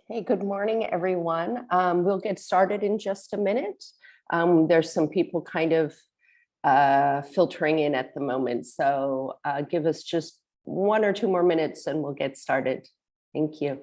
Hey, good morning, everyone. We'll get started in just a minute. There's some people kind of filtering in at the moment, so give us just 1 or 2 more minutes and we'll get started. Thank you.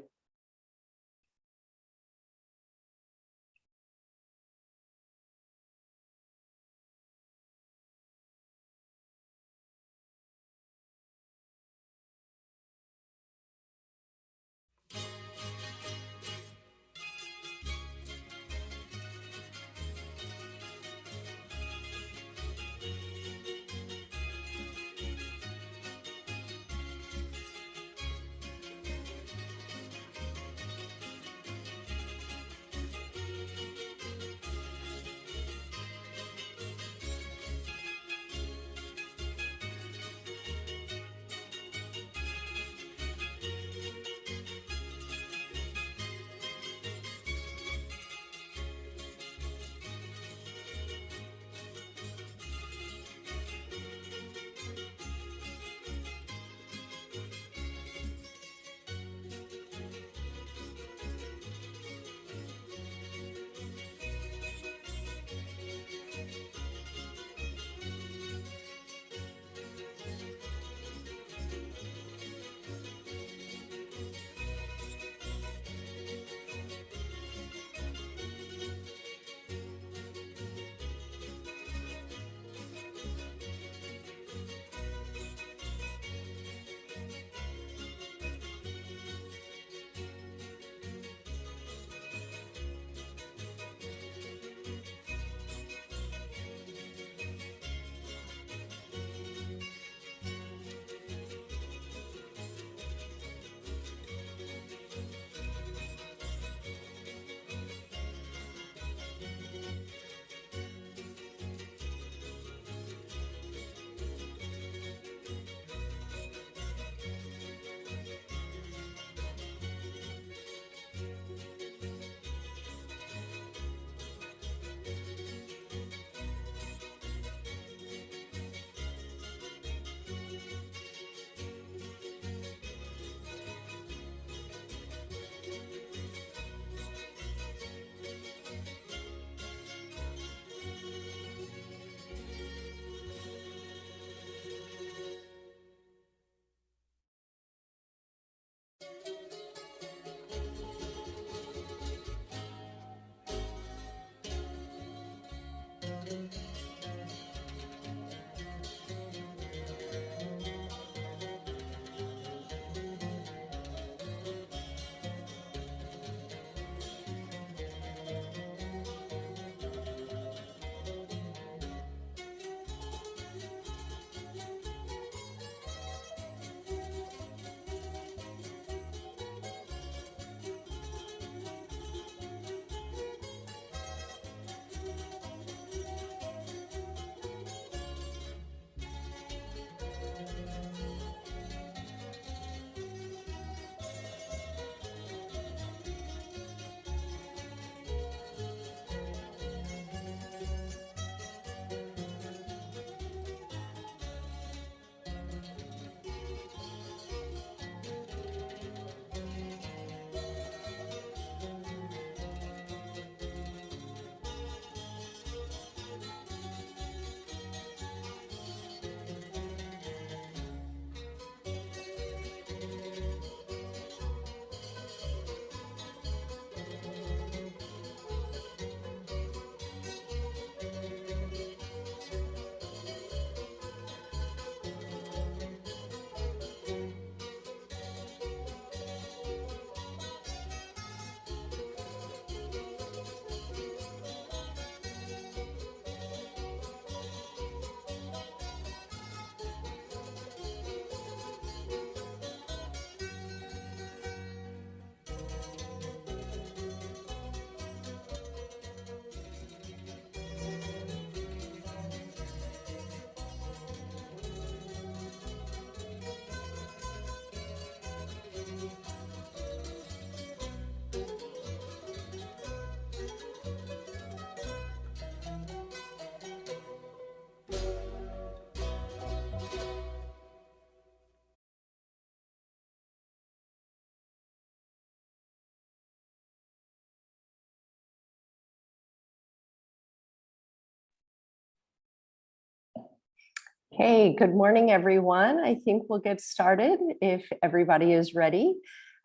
Hey, good morning, everyone. I think we'll get started if everybody is ready.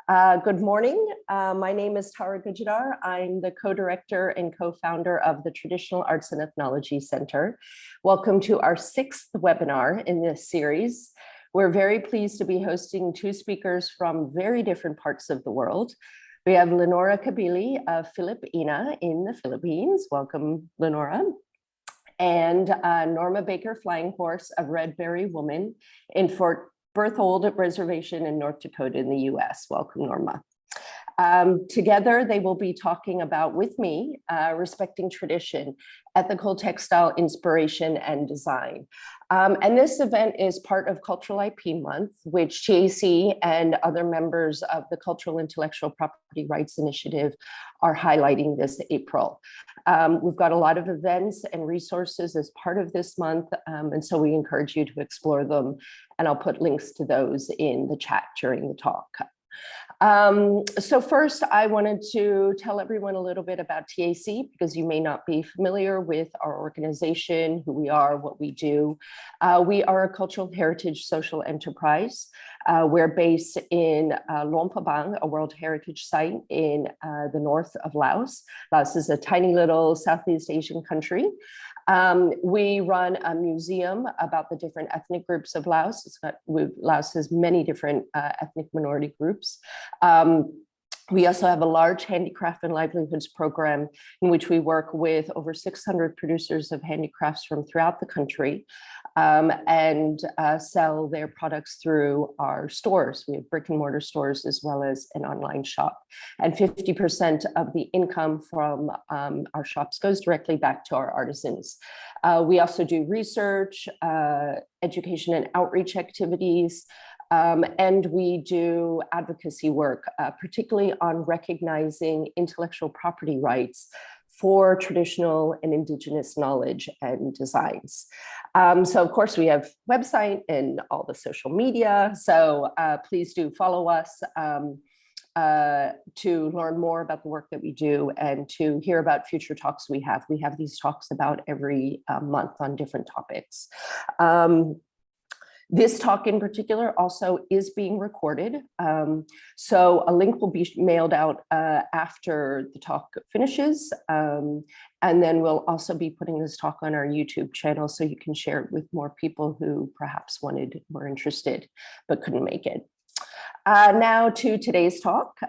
Good morning. My name is Tara Gujidar. I'm the co-director and co-founder of the Traditional Arts and Ethnology Center. Welcome to our 6th webinar in this series. We're very pleased to be hosting 2 speakers from very different parts of the world. We have Lenora Cabili of Filip Inna in the Philippines. Welcome, Lenora. And Norma Baker-Flying Horse of Red Berry Woman in Fort Berthold Reservation in North Dakota in the US. Welcome, Norma. Together, they will be talking about, with me, respecting tradition, ethical textile inspiration and design. And this event is part of Cultural IP Month, which TAEC and other members of the Cultural Intellectual Property Rights Initiative are highlighting this April. We've got a lot of events and resources as part of this month, and so we encourage you to explore them, and I'll put links to those in the chat during the talk. So first, I wanted to tell everyone a little bit about TAEC because you may not be familiar with our organization, who we are, what we do. We are a cultural heritage social enterprise. We're based in Luang Prabang, a World Heritage Site in the north of Laos. Laos is a tiny little Southeast Asian country. We run a museum about the different ethnic groups of Laos. Laos has many different ethnic minority groups. We also have a large handicraft and livelihoods program in which we work with over 600 producers of handicrafts from throughout the country and sell their products through our stores. We have brick and mortar stores as well as an online shop. And 50% of the income from our shops goes directly back to our artisans. We also do research, education and outreach activities, and we do advocacy work, particularly on recognizing intellectual property rights for traditional and indigenous knowledge and designs. So of course we have website and all the social media. So please do follow us to learn more about the work that we do and to hear about future talks we have. We have these talks about every month on different topics. This talk in particular also is being recorded. So a link will be mailed out after the talk finishes. And then we'll also be putting this talk on our YouTube channel so you can share it with more people who perhaps were interested, but couldn't make it. Now to today's talk.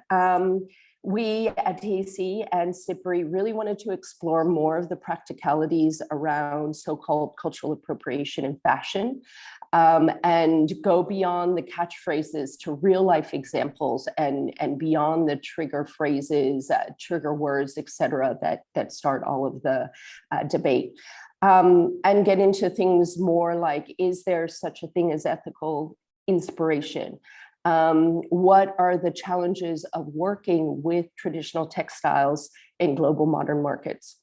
We at TAEC and SIPRI really wanted to explore more of the practicalities around so-called cultural appropriation in fashion and go beyond the catchphrases to real life examples and beyond the trigger phrases, trigger words, et cetera, that start all of the debate. And get into things more like, is there such a thing as ethical inspiration? What are the challenges of working with traditional textiles in global modern markets?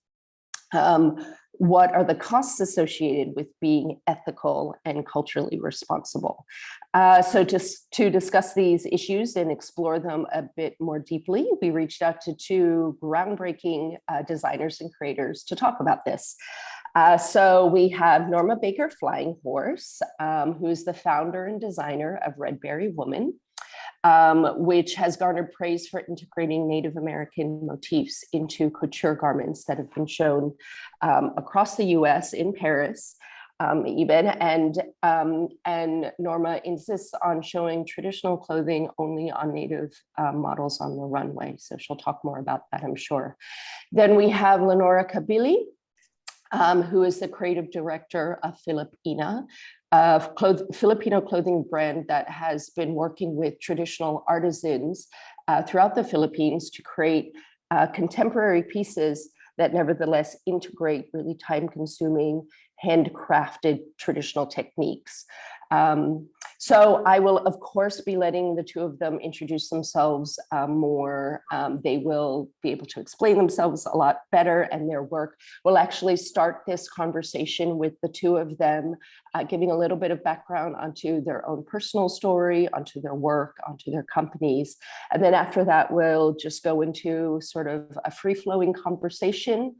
What are the costs associated with being ethical and culturally responsible? So just to discuss these issues and explore them a bit more deeply, we reached out to 2 groundbreaking designers and creators to talk about this. So we have Norma Baker-Flying Horse, who is the founder and designer of Red Berry Woman, which has garnered praise for integrating Native American motifs into couture garments that have been shown across the US, in Paris, even. And Norma insists on showing traditional clothing only on Native models on the runway. So she'll talk more about that, I'm sure. Then we have Lenora Cabili, who is the creative director of Filip Inna, a Filipino clothing brand that has been working with traditional artisans throughout the Philippines to create contemporary pieces that nevertheless integrate really time-consuming, handcrafted traditional techniques. So I will, of course, be letting the 2 of them introduce themselves more. They will be able to explain themselves a lot better, and their work will actually start this conversation with the 2 of them giving a little bit of background onto their own personal story, onto their work, onto their companies. And then after that, we'll just go into sort of a free-flowing conversation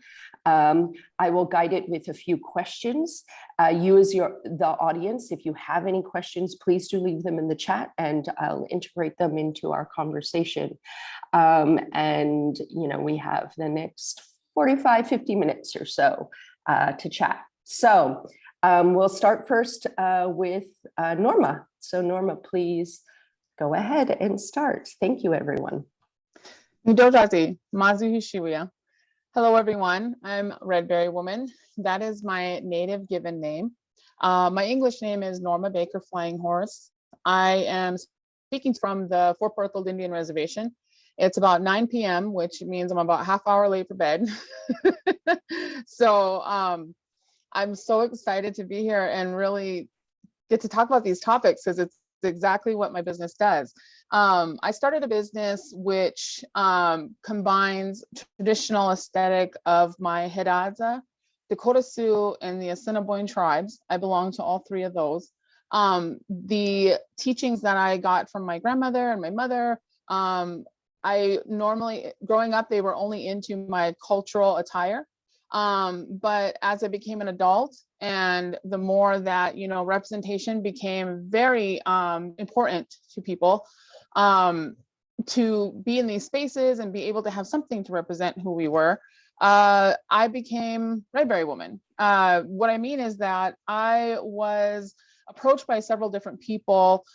I will guide it with a few questions. You as the audience, if you have any questions, please do leave them in the chat and I'll integrate them into our conversation. And, we have the next 45, 50 minutes or so to chat. So we'll start first with Norma. So Norma, please go ahead and start. Thank you, everyone. Hello, everyone. I'm Redberry Woman. That is my native given name. My English name is Norma Baker-Flying Horse. I am speaking from the Fort Berthold Indian Reservation. It's about 9 p.m., which means I'm about a half hour late for bed. So I'm so excited to be here and really get to talk about these topics because it's exactly what my business does. I started a business which combines traditional aesthetic of my Hidatsa, Dakota Sioux, and the Assiniboine tribes. I belong to all three of those. The teachings that I got from my grandmother and my mother, I normally, growing up, they were only into my cultural attire. But as I became an adult and the more that, representation became very important to people, to be in these spaces and be able to have something to represent who we were, I became Redberry Woman. What I mean is that I was approached by several different people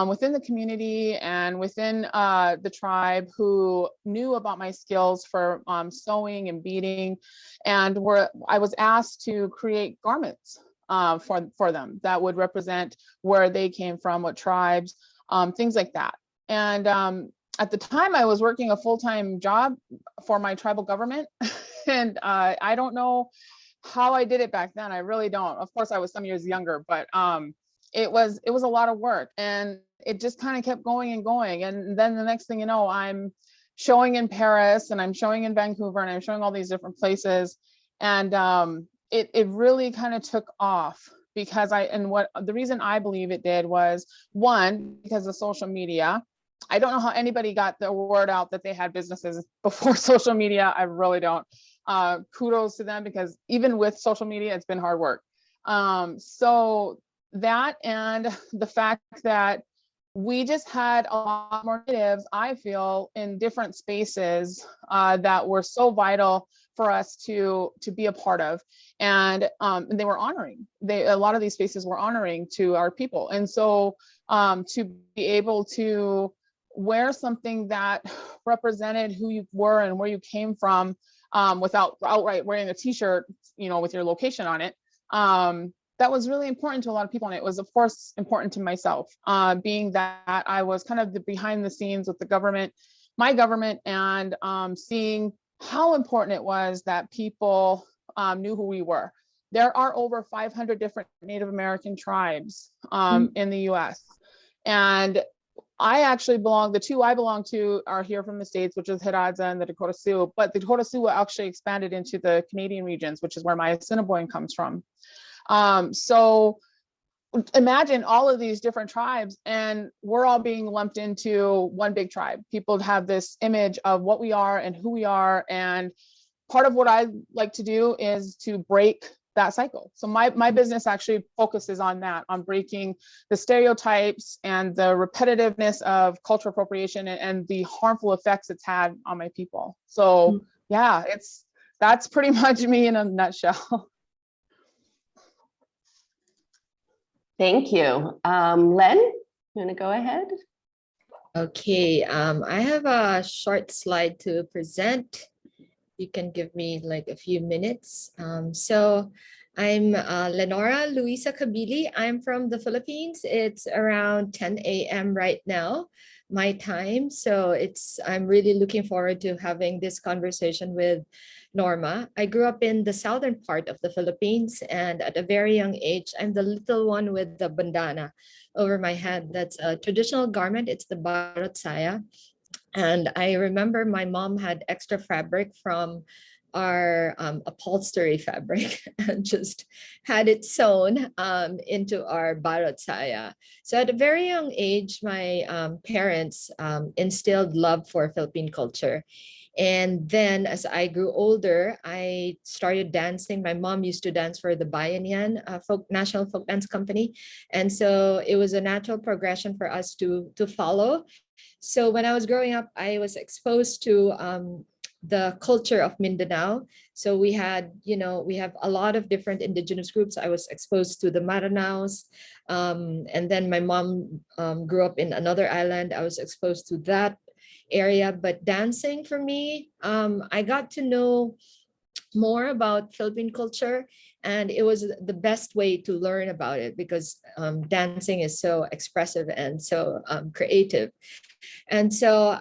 within the community and within the tribe who knew about my skills for sewing and beading, and I was asked to create garments for them that would represent where they came from, what tribes, things like that. And at the time, I was working a full-time job for my tribal government, and I don't know how I did it back then. I really don't. Of course, I was some years younger, but it was a lot of work, and it just kind of kept going and going. And then the next thing you know, I'm showing in Paris and I'm showing in Vancouver and I'm showing all these different places. And it really kind of took off because the reason I believe it did was, one, because of social media. I don't know how anybody got the word out that they had businesses before social media. I really don't. Kudos to them, because even with social media, it's been hard work. So that, and the fact that we just had a lot more natives, I feel, in different spaces that were so vital for us to be a part of. And they were honoring. A lot of these spaces were honoring to our people. And so to be able to wear something that represented who you were and where you came from without outright wearing a t-shirt, with your location on it, that was really important to a lot of people. And it was, of course, important to myself, being that I was kind of the behind the scenes with the government, my government, and seeing how important it was that people knew who we were. There are over 500 different Native American tribes in the US. And I actually the two I belong to are here from the States, which is Hidatsa and the Dakota Sioux, but the Dakota Sioux actually expanded into the Canadian regions, which is where my Assiniboine comes from. So imagine all of these different tribes, and we're all being lumped into one big tribe. People have this image of what we are and who we are. And part of what I like to do is to break that cycle. So my business actually focuses on that, on breaking the stereotypes and the repetitiveness of cultural appropriation and the harmful effects it's had on my people. So yeah, that's pretty much me in a nutshell. Thank you. Len, you want to go ahead? Okay, I have a short slide to present. You can give me like a few minutes. So I'm Lenora Luisa Cabili. I'm from the Philippines. It's around 10 a.m. right now, my time. So I'm really looking forward to having this conversation with Norma. I grew up in the southern part of the Philippines, and at a very young age, I'm the little one with the bandana over my head. That's a traditional garment. It's the barot saya. And I remember my mom had extra fabric from our upholstery fabric and just had it sewn into our barot saya. So at a very young age, my parents instilled love for Philippine culture. And then as I grew older, I started dancing. My mom used to dance for the Bayanihan National Folk Dance Company. And so it was a natural progression for us to follow. So when I was growing up, I was exposed to the culture of Mindanao. So we had, we have a lot of different indigenous groups. I was exposed to the Maranaos. And then my mom grew up in another island. I was exposed to that area. But dancing for me, I got to know more about Philippine culture, and it was the best way to learn about it because dancing is so expressive and so creative. And so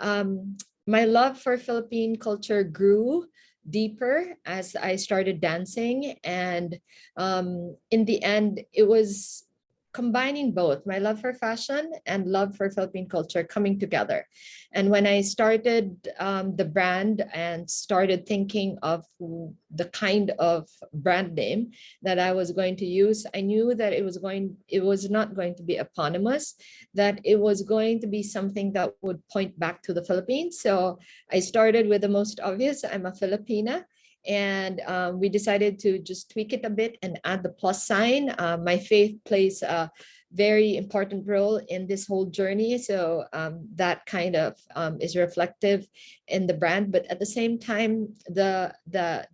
my love for Philippine culture grew deeper as I started dancing. And in the end, it was combining both my love for fashion and love for Philippine culture coming together. And when I started the brand and started thinking of the kind of brand name that I was going to use, I knew that it was not going to be eponymous, that it was going to be something that would point back to the Philippines. So I started with the most obvious, I'm a Filipina. And we decided to just tweak it a bit and add the plus sign. My faith plays a very important role in this whole journey. So that kind of is reflective in the brand. But at the same time, the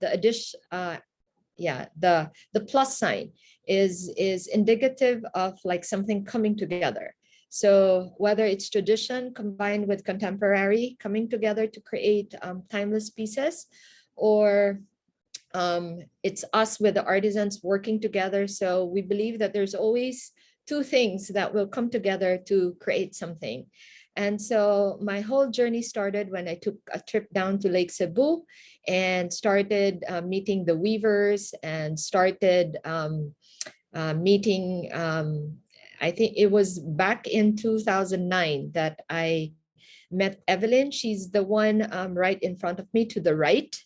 addition, the plus sign is indicative of like something coming together. So whether it's tradition combined with contemporary coming together to create timeless pieces, or it's us with the artisans working together. So we believe that there's always two things that will come together to create something. And so my whole journey started when I took a trip down to Lake Cebu and started meeting the weavers and started meeting, I think it was back in 2009 that I met Evelyn. She's the one right in front of me to the right.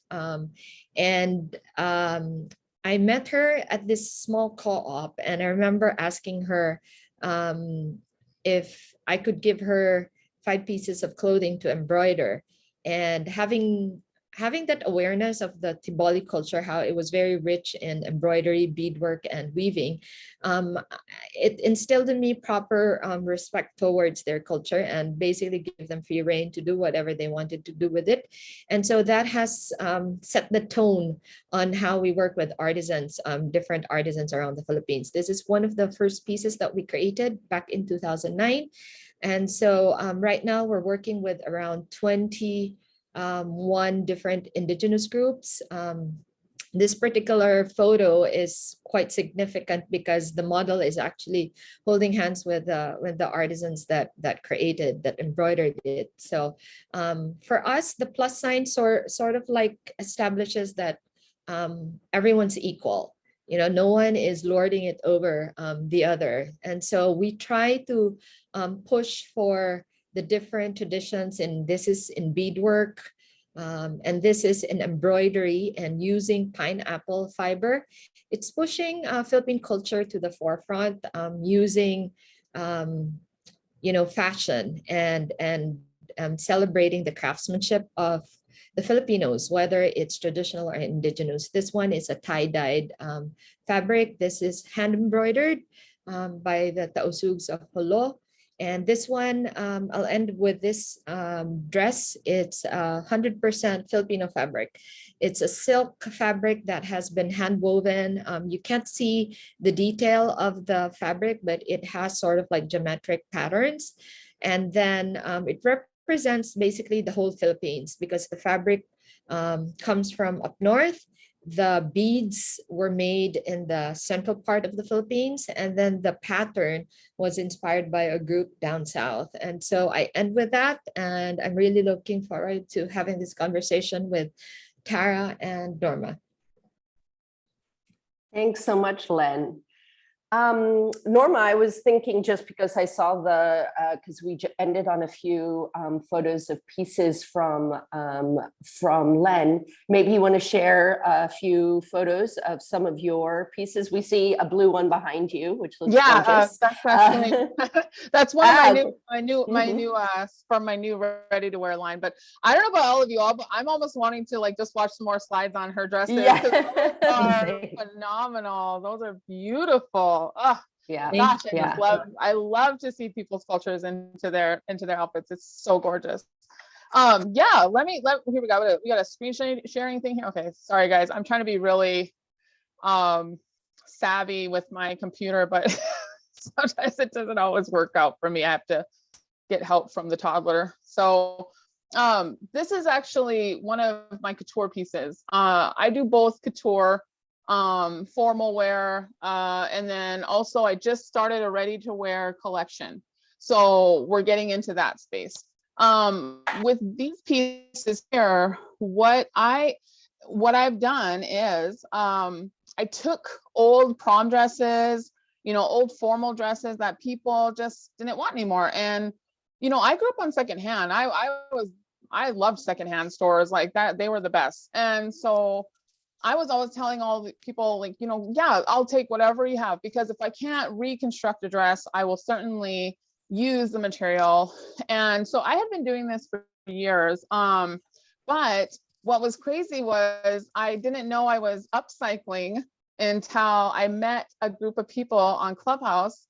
And I met her at this small co-op, and I remember asking her if I could give her 5 pieces of clothing to embroider. And having that awareness of the Tiboli culture, how it was very rich in embroidery, beadwork, and weaving, it instilled in me proper respect towards their culture and basically give them free rein to do whatever they wanted to do with it. And so that has set the tone on how we work with artisans, different artisans around the Philippines. This is one of the first pieces that we created back in 2009. And so right now we're working with around 21 different indigenous groups. This particular photo is quite significant because the model is actually holding hands with the artisans that embroidered it. So for us, the plus sign sort of like establishes that everyone's equal. No one is lording it over the other. And so we try to push for the different traditions, and this is in beadwork, and this is in embroidery and using pineapple fiber. It's pushing Philippine culture to the forefront, using fashion and celebrating the craftsmanship of the Filipinos, whether it's traditional or indigenous. This one is a tie-dyed fabric. This is hand embroidered by the Tausugs of Holo. And this one, I'll end with this dress. It's 100% Filipino fabric. It's a silk fabric that has been hand woven. You can't see the detail of the fabric, but it has sort of like geometric patterns. And then it represents basically the whole Philippines because the fabric comes from up north. The beads were made in the central part of the Philippines, and then the pattern was inspired by a group down south. And so I end with that, and I'm really looking forward to having this conversation with Tara and Norma. Thanks so much, Len. Norma, I was thinking just because I saw because we ended on a few photos of pieces from Len. Maybe you want to share a few photos of some of your pieces. We see a blue one behind you, which looks gorgeous. That's actually that's one of my new from my new ready to wear line. But I don't know about all of you all, but I'm almost wanting to like just watch some more slides on her dresses. Yeah. Those are phenomenal. Those are beautiful. Oh, yeah. gosh, Yeah. I love to see people's cultures into their outfits. It's so gorgeous. Yeah, here we go. We got a screen sharing thing here. Okay, sorry guys. I'm trying to be really savvy with my computer, but sometimes it doesn't always work out for me. I have to get help from the toddler. So this is actually one of my couture pieces. I do both couture, formal wear, and then also I just started a ready to wear collection. So we're getting into that space. With these pieces here, what I've done is I took old prom dresses, old formal dresses that people just didn't want anymore. And, I grew up on secondhand. I loved secondhand stores like that. They were the best. And so I was always telling all the people like, yeah, I'll take whatever you have, because if I can't reconstruct a dress, I will certainly use the material. And so I had been doing this for years. But what was crazy was I didn't know I was upcycling until I met a group of people on Clubhouse,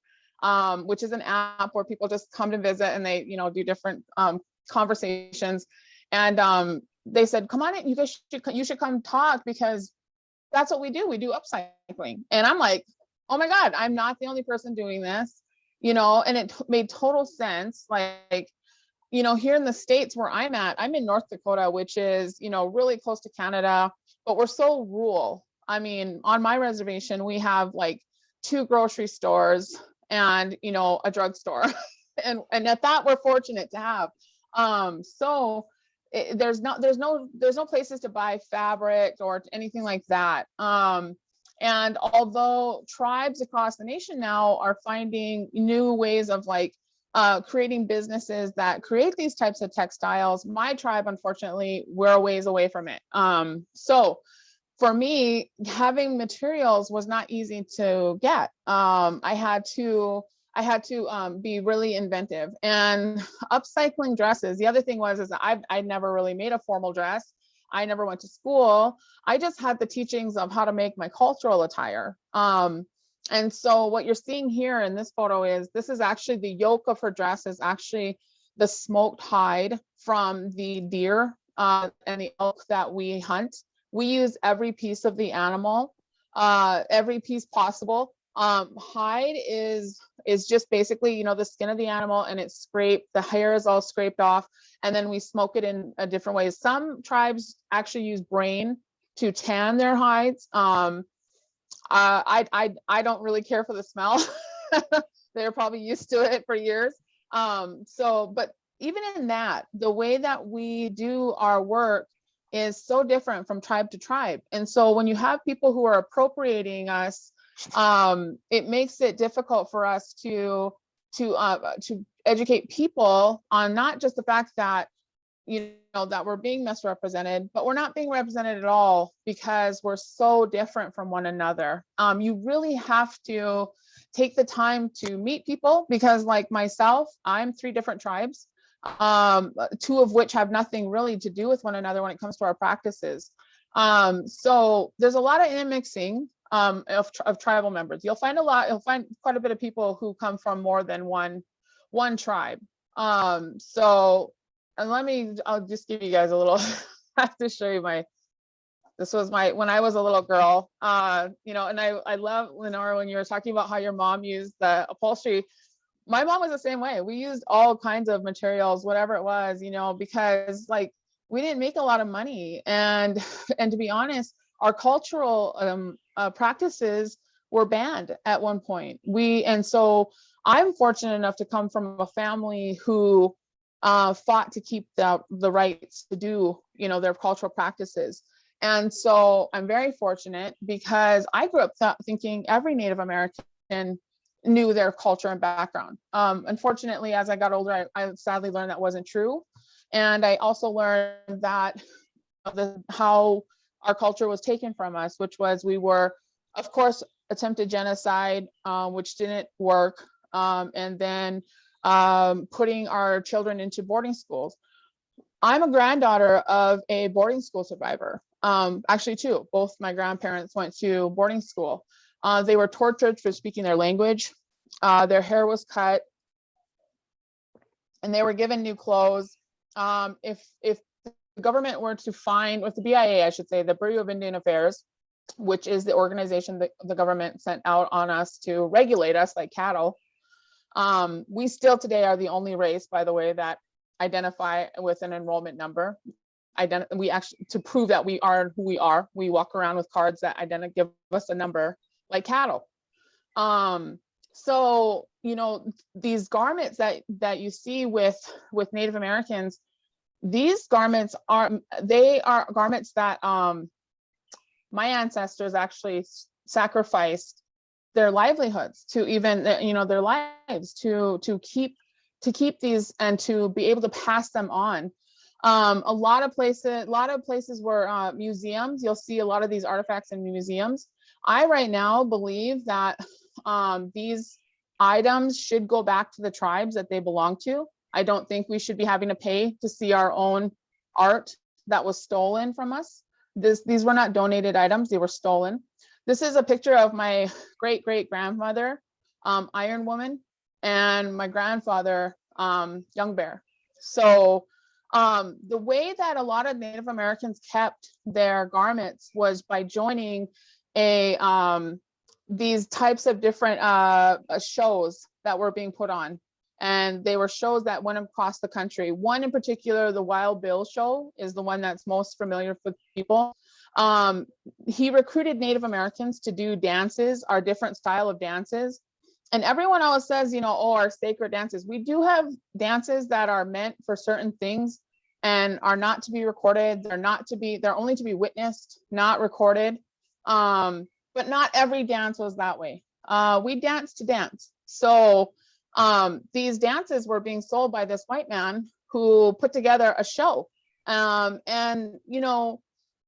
which is an app where people just come to visit and they, do different conversations. And they said, come on in, you should come talk, because that's what we do. We do upcycling. And I'm like, oh my God, I'm not the only person doing this, and it made total sense. Like, here in the States where I'm at, I'm in North Dakota, which is, really close to Canada, but we're so rural. I mean, on my reservation, we have like 2 grocery stores and, a drugstore. and at that, we're fortunate to have. So there's no places to buy fabric or anything like that. And although tribes across the nation now are finding new ways of like creating businesses that create these types of textiles, my tribe, unfortunately, we're a ways away from it. So for me, having materials was not easy to get. I had to be really inventive, and upcycling dresses. The other thing is I never really made a formal dress. I never went to school. I just had the teachings of how to make my cultural attire. And so what you're seeing here in this photo this is actually the yoke of her dress is actually the smoked hide from the deer and the elk that we hunt. We use every piece of the animal, every piece possible. Hide is just basically, the skin of the animal, and it's scraped. The hair is all scraped off, and then we smoke it in different ways. Some tribes actually use brain to tan their hides. I don't really care for the smell. They're probably used to it for years. But even in that, the way that we do our work is so different from tribe to tribe. And so when you have people who are appropriating us, it makes it difficult for us to educate people on not just the fact that that we're being misrepresented, but we're not being represented at all, because we're so different from one another. You really have to take the time to meet people, because like myself, I'm 3 different tribes, 2 of which have nothing really to do with one another when it comes to our practices. So there's a lot of intermixing of tribal members. You'll find quite a bit of people who come from more than one tribe. And I'll just give you guys a little, I have to show you this was when I was a little girl, and I love, Lenora, when you were talking about how your mom used the upholstery. My mom was the same way. We used all kinds of materials, whatever it was, because like we didn't make a lot of money. And to be honest, our cultural practices were banned at one point. And so I'm fortunate enough to come from a family who fought to keep the rights to do, their cultural practices. And so I'm very fortunate, because I grew up thinking every Native American American knew their culture and background. Unfortunately, as I got older, I sadly learned that wasn't true. And I also learned that how our culture was taken from us, which was we were, of course, attempted genocide, which didn't work, and then putting our children into boarding schools. I'm a granddaughter of a boarding school survivor. Actually, two. Both my grandparents went to boarding school. They were tortured for speaking their language. Their hair was cut, and they were given new clothes. If the government were to find, with the BIA, I should say, the Bureau of Indian Affairs, which is the organization that the government sent out on us to regulate us like cattle. We still today are the only race, by the way, that identify with an enrollment number. We actually, to prove that we are who we are, we walk around with cards that give us a number like cattle. So, you know, these garments that you see with Native Americans, these garments are garments that my ancestors actually sacrificed their livelihoods to, even, you know, their lives to keep these and to be able to pass them on. A lot of places were museums. You'll see a lot of these artifacts in museums. I right now believe that these items should go back to the tribes that they belong to. I don't think we should be having to pay to see our own art that was stolen from us. These were not donated items, they were stolen. This is a picture of my great-great-grandmother, Iron Woman, and my grandfather, Young Bear. So the way that a lot of Native Americans kept their garments was by joining these types of different shows that were being put on. And they were shows that went across the country. One in particular, the Wild Bill show, is the one that's most familiar with people. He recruited Native Americans to do dances, our different style of dances. And everyone always says, you know, oh, our sacred dances. We do have dances that are meant for certain things and are not to be recorded. They're only to be witnessed, not recorded. But not every dance was that way. We dance to dance. So these dances were being sold by this white man who put together a show. And, you know,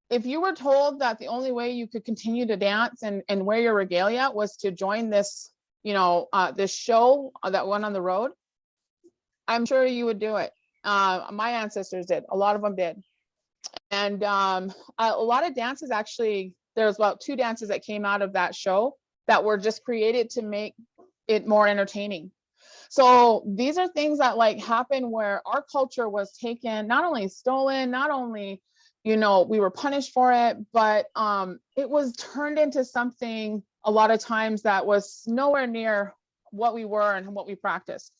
if you were told that the only way you could continue to dance and wear your regalia was to join this, you know, this show that went on the road, I'm sure you would do it. My ancestors did. A lot of them did. And a lot of dances, actually, there's about 2 dances that came out of that show that were just created to make it more entertaining. So these are things that like happen where our culture was taken, not only stolen, not only, you know, we were punished for it, but it was turned into something a lot of times that was nowhere near what we were and what we practiced.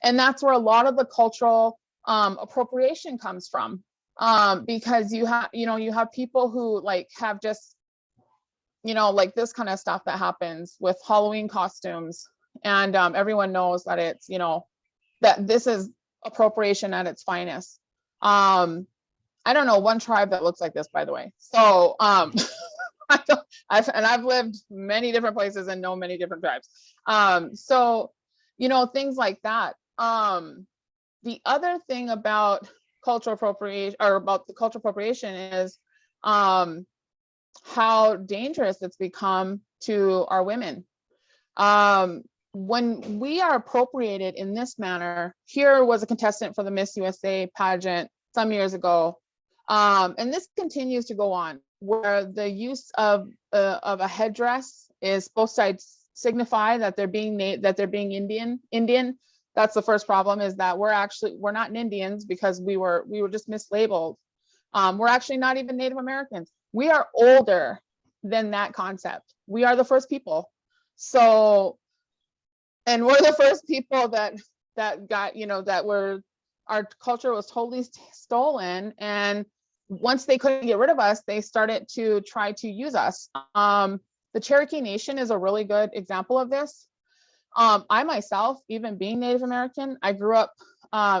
And that's where a lot of the cultural appropriation comes from, because you have people who like have just, you know, like this kind of stuff that happens with Halloween costumes. And everyone knows that it's, you know, that this is appropriation at its finest. I don't know one tribe that looks like this, by the way. So I've lived many different places and know many different tribes. So, you know, things like that. The other thing about cultural appropriation, or about the cultural appropriation, is how dangerous it's become to our women. When we are appropriated in this manner, here was a contestant for the Miss USA pageant some years ago, and this continues to go on, where the use of a headdress is supposed to signify that they're being Indian. That's the first problem, is that we're not Indians, because we were just mislabeled. We're actually not even Native Americans. We are older than that concept. We are the first people. So, and we're the first people that got, you know, our culture was totally stolen. And once they couldn't get rid of us, they started to try to use us. The Cherokee Nation is a really good example of this. I myself, even being Native American, I grew up,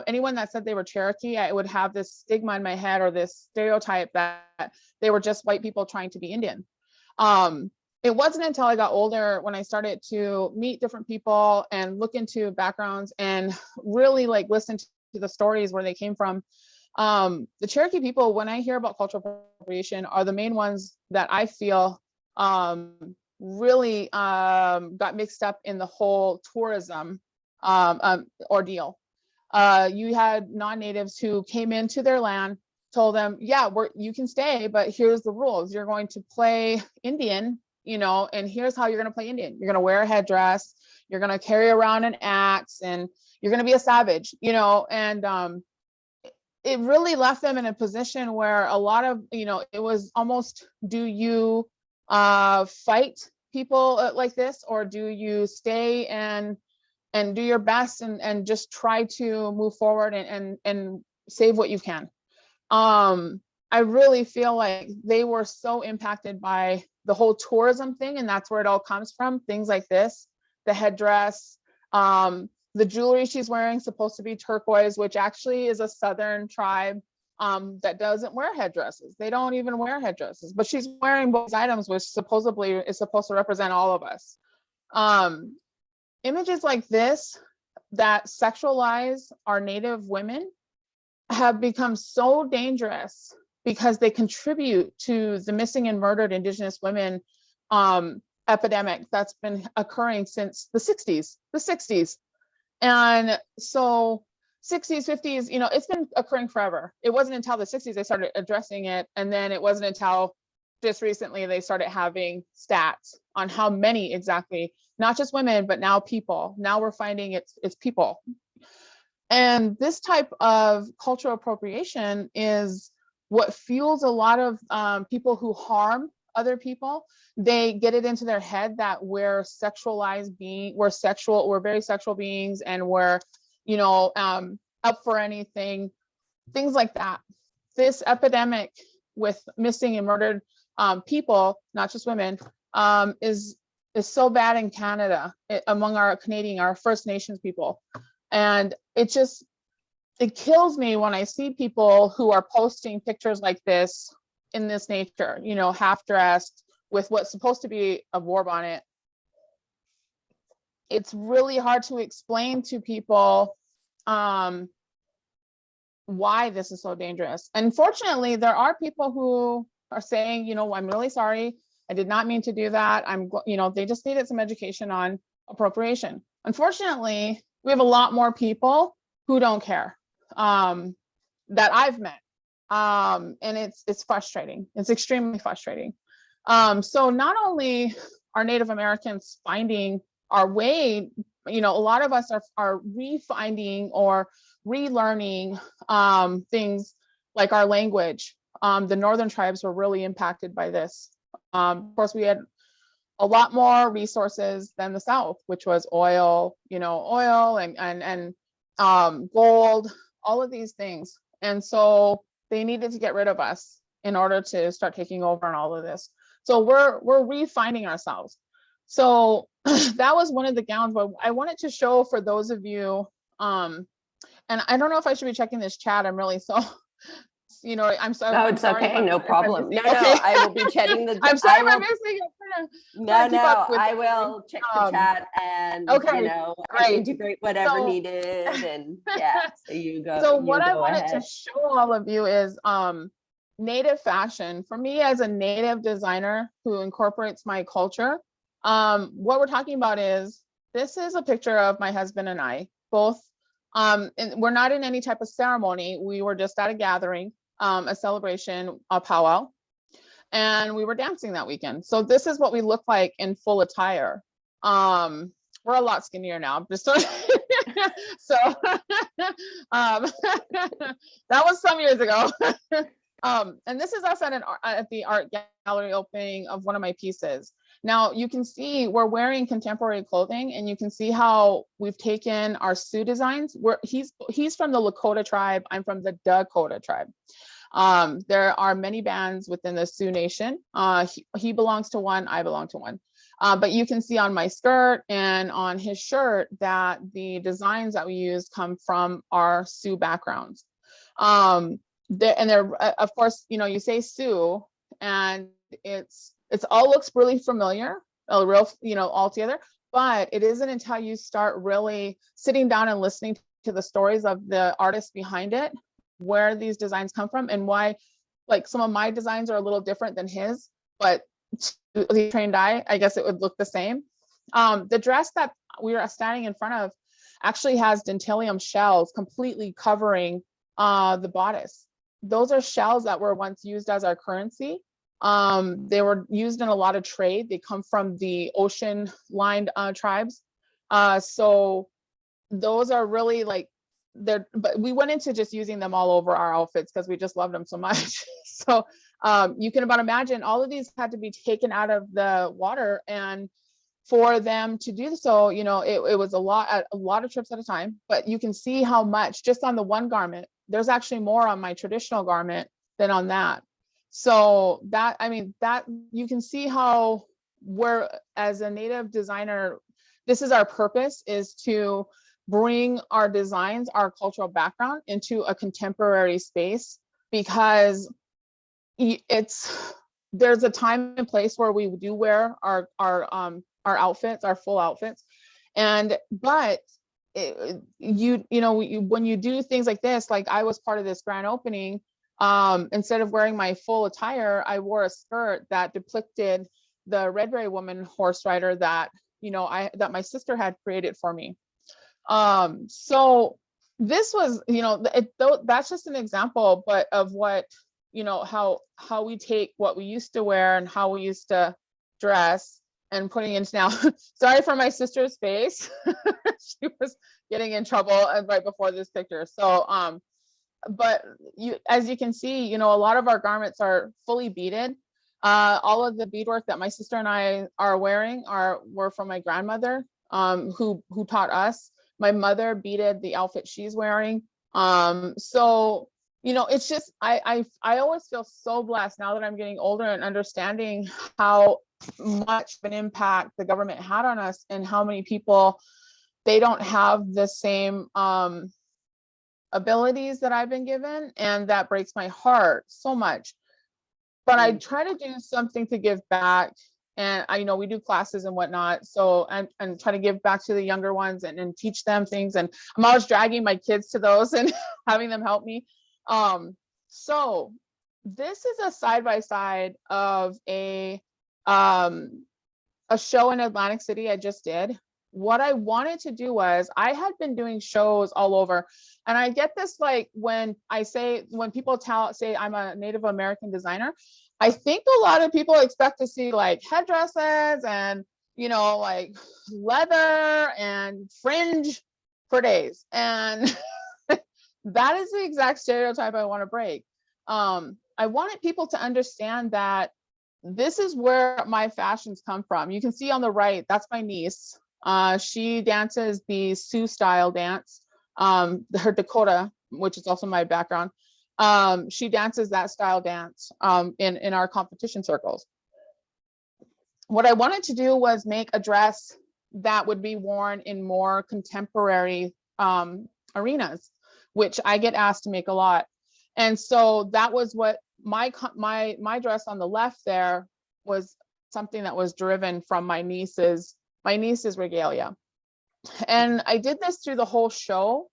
anyone that said they were Cherokee, I would have this stigma in my head, or this stereotype that they were just white people trying to be Indian. it wasn't until I got older when I started to meet different people and look into backgrounds and really like listen to the stories where they came from. The Cherokee people, when I hear about cultural appropriation, are the main ones that I feel really got mixed up in the whole tourism ordeal. You had non-natives who came into their land, told them, yeah, you can stay, but here's the rules. You're going to play Indian, you know, and here's how you're going to play Indian. You're going to wear a headdress, you're going to carry around an axe, and you're going to be a savage, you know, and it really left them in a position where a lot of, you know, it was almost, do you fight people like this, or do you stay and do your best and just try to move forward and save what you can? I really feel like they were so impacted by the whole tourism thing, and that's where it all comes from. Things like this, the headdress, the jewelry she's wearing, supposed to be turquoise, which actually is a Southern tribe that doesn't wear headdresses. They don't even wear headdresses, but she's wearing both items, which supposedly is supposed to represent all of us. Images like this that sexualize our Native women have become so dangerous because they contribute to the missing and murdered Indigenous women epidemic that's been occurring since the 60s. And so 60s, 50s, you know, it's been occurring forever. It wasn't until the 60s they started addressing it. And then it wasn't until just recently they started having stats on how many exactly, not just women, but now people. Now we're finding it's people. And this type of cultural appropriation is what fuels a lot of people who harm other people. They get it into their head that we're very sexual beings, and we're, you know, up for anything, things like that. This epidemic with missing and murdered people, not just women, is so bad in Canada, among our First Nations people. And it kills me when I see people who are posting pictures like this in this nature, you know, half dressed with what's supposed to be a war bonnet. It's really hard to explain to people why this is so dangerous. Unfortunately, there are people who are saying, you know, I'm really sorry, I did not mean to do that. You know, they just needed some education on appropriation. Unfortunately, we have a lot more people who don't care that I've met. And it's frustrating. It's extremely frustrating. So not only are Native Americans finding our way, you know, a lot of us are refinding or relearning things like our language. The Northern tribes were really impacted by this. Of course, we had a lot more resources than the South, which was oil, you know, and gold, all of these things. And so they needed to get rid of us in order to start taking over on all of this. So we're refinding ourselves. So that was one of the gowns, but I wanted to show for those of you, and I don't know if I should be checking this chat. I'm really so, you know, I'm sorry. No, it's okay. No problem. No, I will be checking the. I'm sorry if I'm missing it. I will check the chat and, okay, you know, great. integrate whatever needed. And yeah, so you go. So what I wanted ahead. to show all of you is Native fashion. For me, as a Native designer who incorporates my culture, what we're talking about is, this is a picture of my husband and I both. And we're not in any type of ceremony. We were just at a gathering, a celebration, a powwow, and we were dancing that weekend. So this is what we look like in full attire. We're a lot skinnier now. Just so, that was some years ago. And this is us at the art gallery opening of one of my pieces. Now you can see we're wearing contemporary clothing, and you can see how we've taken our Sioux designs. He's from the Lakota tribe. I'm from the Dakota tribe. There are many bands within the Sioux Nation. He belongs to one, I belong to one. But you can see on my skirt and on his shirt that the designs that we use come from our Sioux backgrounds. They're of course, you know, you say Sioux, and it's It's all looks really familiar, real, all together, but it isn't until you start really sitting down and listening to the stories of the artists behind it, where these designs come from and why, like some of my designs are a little different than his, but to the trained eye, I guess it would look the same. The dress that we are standing in front of actually has dentillium shells completely covering the bodice. Those are shells that were once used as our currency. They were used in a lot of trade. They come from the ocean lined tribes. So those are really like, but we went into just using them all over our outfits because we just loved them so much. So you can about imagine all of these had to be taken out of the water, and for them to do so, it was a lot of trips at a time. But you can see how much just on the one garment. There's actually more on my traditional garment than on that. So that you can see how we're, as a Native designer, this is our purpose, is to bring our designs, our cultural background into a contemporary space, because there's a time and place where we do wear our outfits, our full outfits, but when you do things like this, like I was part of this grand opening, instead of wearing my full attire, I wore a skirt that depicted the Red Berry woman horse rider that that my sister had created for me. So this was, that's just an example, but of what, how we take what we used to wear and how we used to dress and putting into now. Sorry for my sister's face. She was getting in trouble right before this picture. So, but as you can see, a lot of our garments are fully beaded. All of the beadwork that my sister and I are wearing were from my grandmother, who taught us. My mother beaded the outfit she's wearing. So, it's just, I always feel so blessed now that I'm getting older and understanding how much of an impact the government had on us, and how many people, they don't have the same abilities that I've been given. And that breaks my heart so much. But I try to do something to give back. And we do classes and whatnot. So and try to give back to the younger ones and teach them things. And I'm always dragging my kids to those and having them help me. So this is a side-by-side of a show in Atlantic City I just did. What I wanted to do was, I had been doing shows all over, and I get this, like, when people say I'm a Native American designer, I think a lot of people expect to see like headdresses and, like leather and fringe for days. And that is the exact stereotype I want to break. I wanted people to understand that this is where my fashions come from. You can see on the right, that's my niece. She dances the Sioux style dance, her Dakota, which is also my background. She dances that style dance in our competition circles. What I wanted to do was make a dress that would be worn in more contemporary arenas, which I get asked to make a lot. And so that was what my dress on the left there was, something that was driven from my niece's regalia. And I did this through the whole show.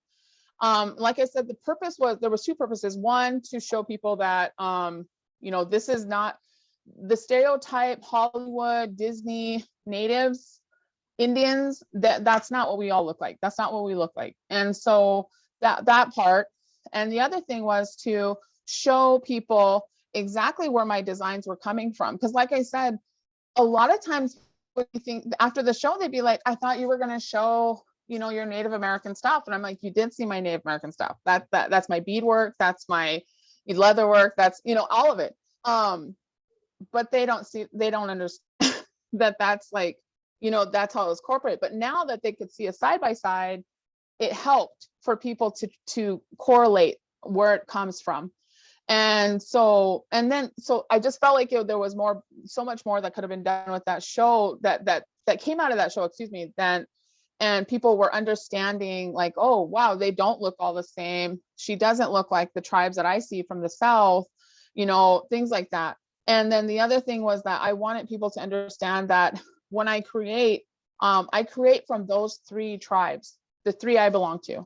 Like I said, there was two purposes. One, to show people that, this is not the stereotype Hollywood, Disney, natives, Indians, that's not what we all look like. That's not what we look like. And so that part. And the other thing was to show people exactly where my designs were coming from. Because like I said, a lot of times when you think after the show, they'd be like, I thought you were going to show, your Native American stuff. And I'm like, you did see my Native American stuff. That's my beadwork. That's my leather work. That's, all of it. But they don't understand that's like, that's how it was corporate. But now that they could see a side by side, it helped for people to correlate where it comes from. And so I just felt like there was so much more that could have been done with that show that came out of that show, and people were understanding, like, oh, wow, they don't look all the same. She doesn't look like the tribes that I see from the South, things like that. And then the other thing was that I wanted people to understand that when I create from those 3 tribes, the 3 I belong to.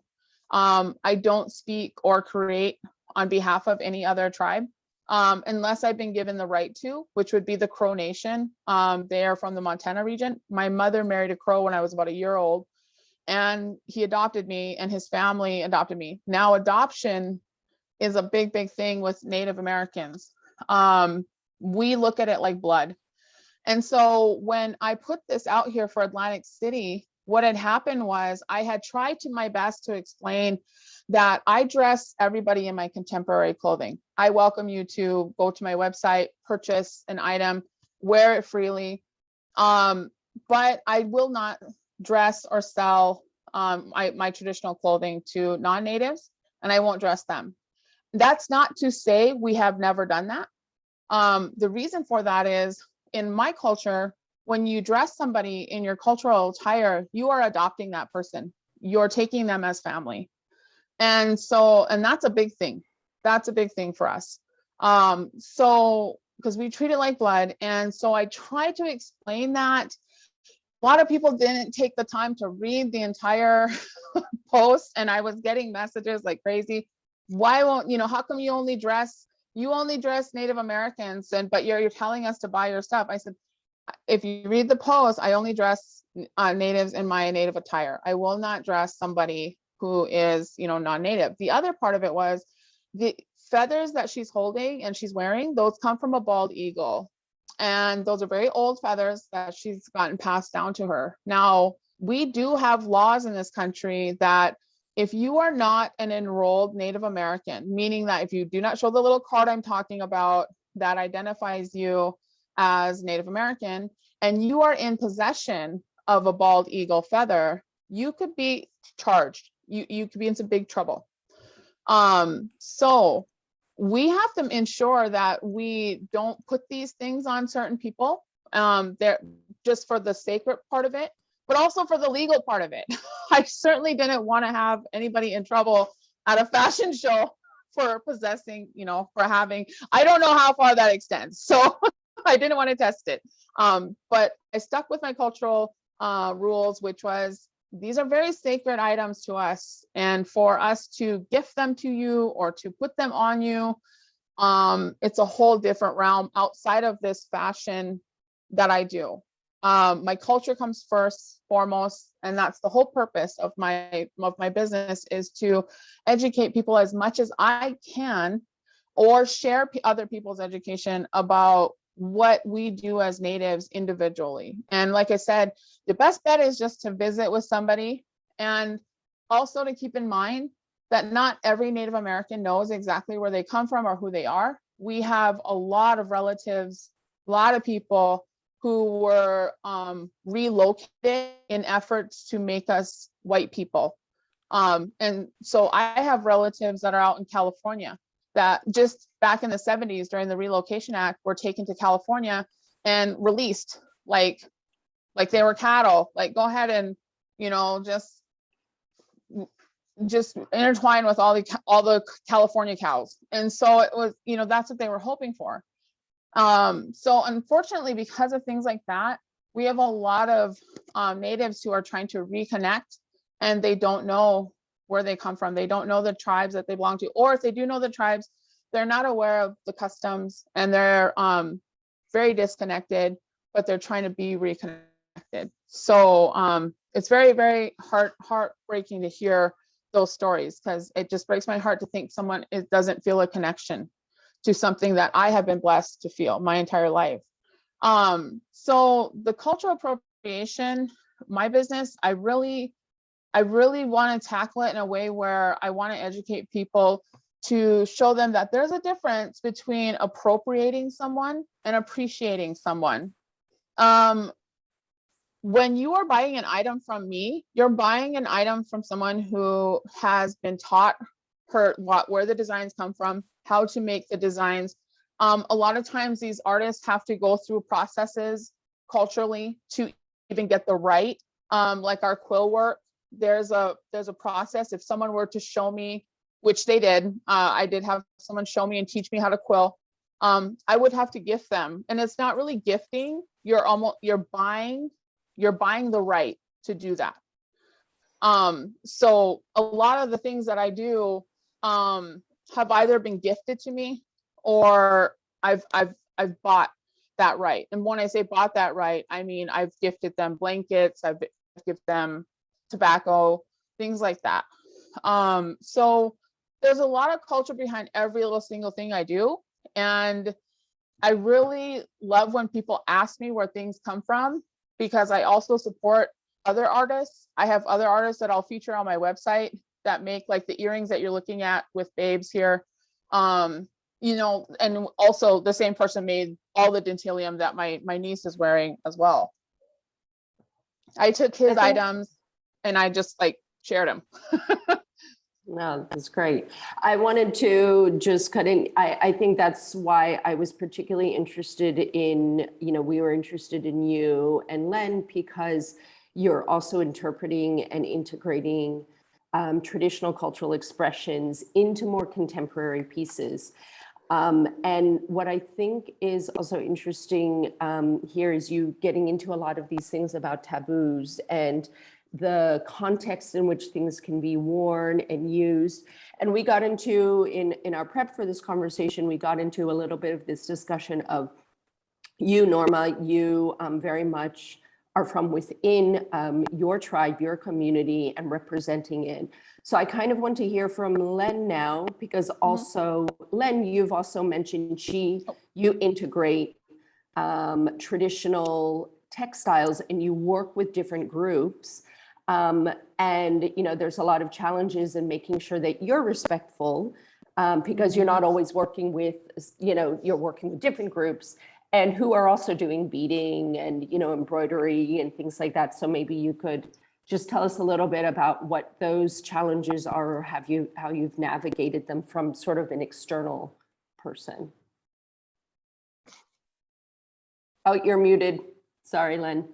I don't speak or create on behalf of any other tribe, unless I've been given the right to, which would be the Crow Nation. They are from the Montana region. My mother married a Crow when I was about a year old, and he adopted me, and his family adopted me. Now, adoption is a big, big thing with Native Americans. We look at it like blood. And so when I put this out here for Atlantic City, what had happened was I had tried to my best to explain that I dress everybody in my contemporary clothing. I welcome you to go to my website, purchase an item, wear it freely. But I will not dress or sell my traditional clothing to non-natives, and I won't dress them. That's not to say we have never done that. The reason for that is, in my culture, when you dress somebody in your cultural attire, you are adopting that person. You're taking them as family. And that's a big thing. That's a big thing for us. Because we treat it like blood. And so I tried to explain that. A lot of people didn't take the time to read the entire post, and I was getting messages like crazy. Why won't, how come you only dress Native Americans, but you're telling us to buy your stuff? I said, if you read the post, I only dress natives in my native attire. I will not dress somebody who is, non-native. The other part of it was the feathers that she's holding and she's wearing, those come from a bald eagle. And those are very old feathers that she's gotten passed down to her. Now, we do have laws in this country that if you are not an enrolled Native American, meaning that if you do not show the little card I'm talking about that identifies you as Native American, and you are in possession of a bald eagle feather, you could be charged. You could be in some big trouble. So we have to ensure that we don't put these things on certain people. They're just for the sacred part of it, but also for the legal part of it. I certainly didn't want to have anybody in trouble at a fashion show for possessing, for having, I don't know how far that extends. So I didn't want to test it. But I stuck with my cultural rules, which was, these are very sacred items to us. And for us to gift them to you or to put them on you, it's a whole different realm outside of this fashion that I do. My culture comes first, foremost, and that's the whole purpose of my business, is to educate people as much as I can, or share other people's education about what we do as natives individually. And like I said, the best bet is just to visit with somebody, and also to keep in mind that not every Native American knows exactly where they come from or who they are. We have a lot of relatives, a lot of people who were relocated in efforts to make us white people. And so I have relatives that are out in California that just back in the 70s during the Relocation Act were taken to California and released like they were cattle. Like, go ahead and, just intertwine with all the California cows. And so it was, that's what they were hoping for. So unfortunately, because of things like that, we have a lot of natives who are trying to reconnect, and they don't know where they come from. They don't know the tribes that they belong to, or if they do know the tribes, they're not aware of the customs, and they're very disconnected, but they're trying to be reconnected. So it's very, very heartbreaking to hear those stories, because it just breaks my heart to think someone doesn't feel a connection to something that I have been blessed to feel my entire life. So the cultural appropriation, my business, I really want to tackle it in a way where I want to educate people to show them that there's a difference between appropriating someone and appreciating someone. When you are buying an item from me, you're buying an item from someone who has been taught where the designs come from, how to make the designs. A lot of times these artists have to go through processes culturally to even get the right, like our quill work. There's a process. If someone were to show me, which they did, I did have someone show me and teach me how to quill. I would have to gift them. And it's not really gifting, you're buying the right to do that. So a lot of the things that I do have either been gifted to me or I've bought that right. And when I say bought that right, I mean I've gifted them blankets, I've gifted them tobacco, things like that. So there's a lot of culture behind every little single thing I do. And I really love when people ask me where things come from, because I also support other artists. I have other artists that I'll feature on my website that make like the earrings that you're looking at with Babes here. You know, and also the same person made all the dentalium that my niece is wearing as well. I took his items and I just like shared them. No, that's great. I wanted to just cut in. I think that's why I was particularly interested in, you know, we were interested in you and Len, because you're also interpreting and integrating traditional cultural expressions into more contemporary pieces. And what I think is also interesting here is you getting into a lot of these things about taboos and the context in which things can be worn and used. And we got into, in our prep for this conversation, we got into a little bit of this discussion of you, Norma, you very much are from within your tribe, your community, and representing it. So I kind of want to hear from Len now, because also, Len, you've also mentioned you integrate traditional textiles and you work with different groups. And, you know, there's a lot of challenges in making sure that you're respectful because you're not always working with, you know, you're working with different groups and who are also doing beading and, you know, embroidery and things like that. So maybe you could just tell us a little bit about what those challenges are, or how you've navigated them from sort of an external person. Oh, you're muted. Sorry, Len.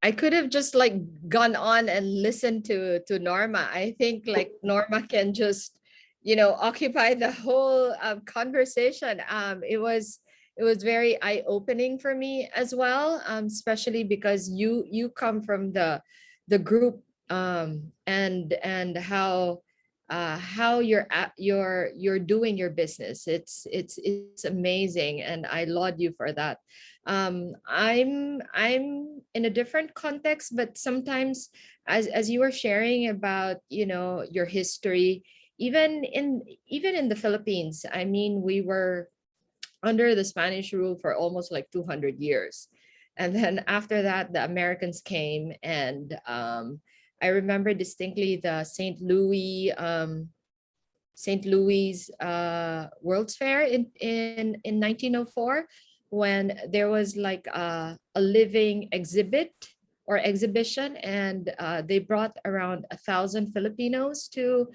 I could have just like gone on and listened to Norma. I think like Norma can just, you know, occupy the whole conversation. It was very eye-opening for me as well, especially because you come from the group and how you're doing your business. It's amazing, and I laud you for that. I'm in a different context, but sometimes as you were sharing about, you know, your history, even in the Philippines, I mean, we were under the Spanish rule for almost like 200 years. And then after that, the Americans came, and I remember distinctly the St. Louis World's Fair in 1904, when there was like a living exhibit or exhibition, and they brought around 1,000 Filipinos to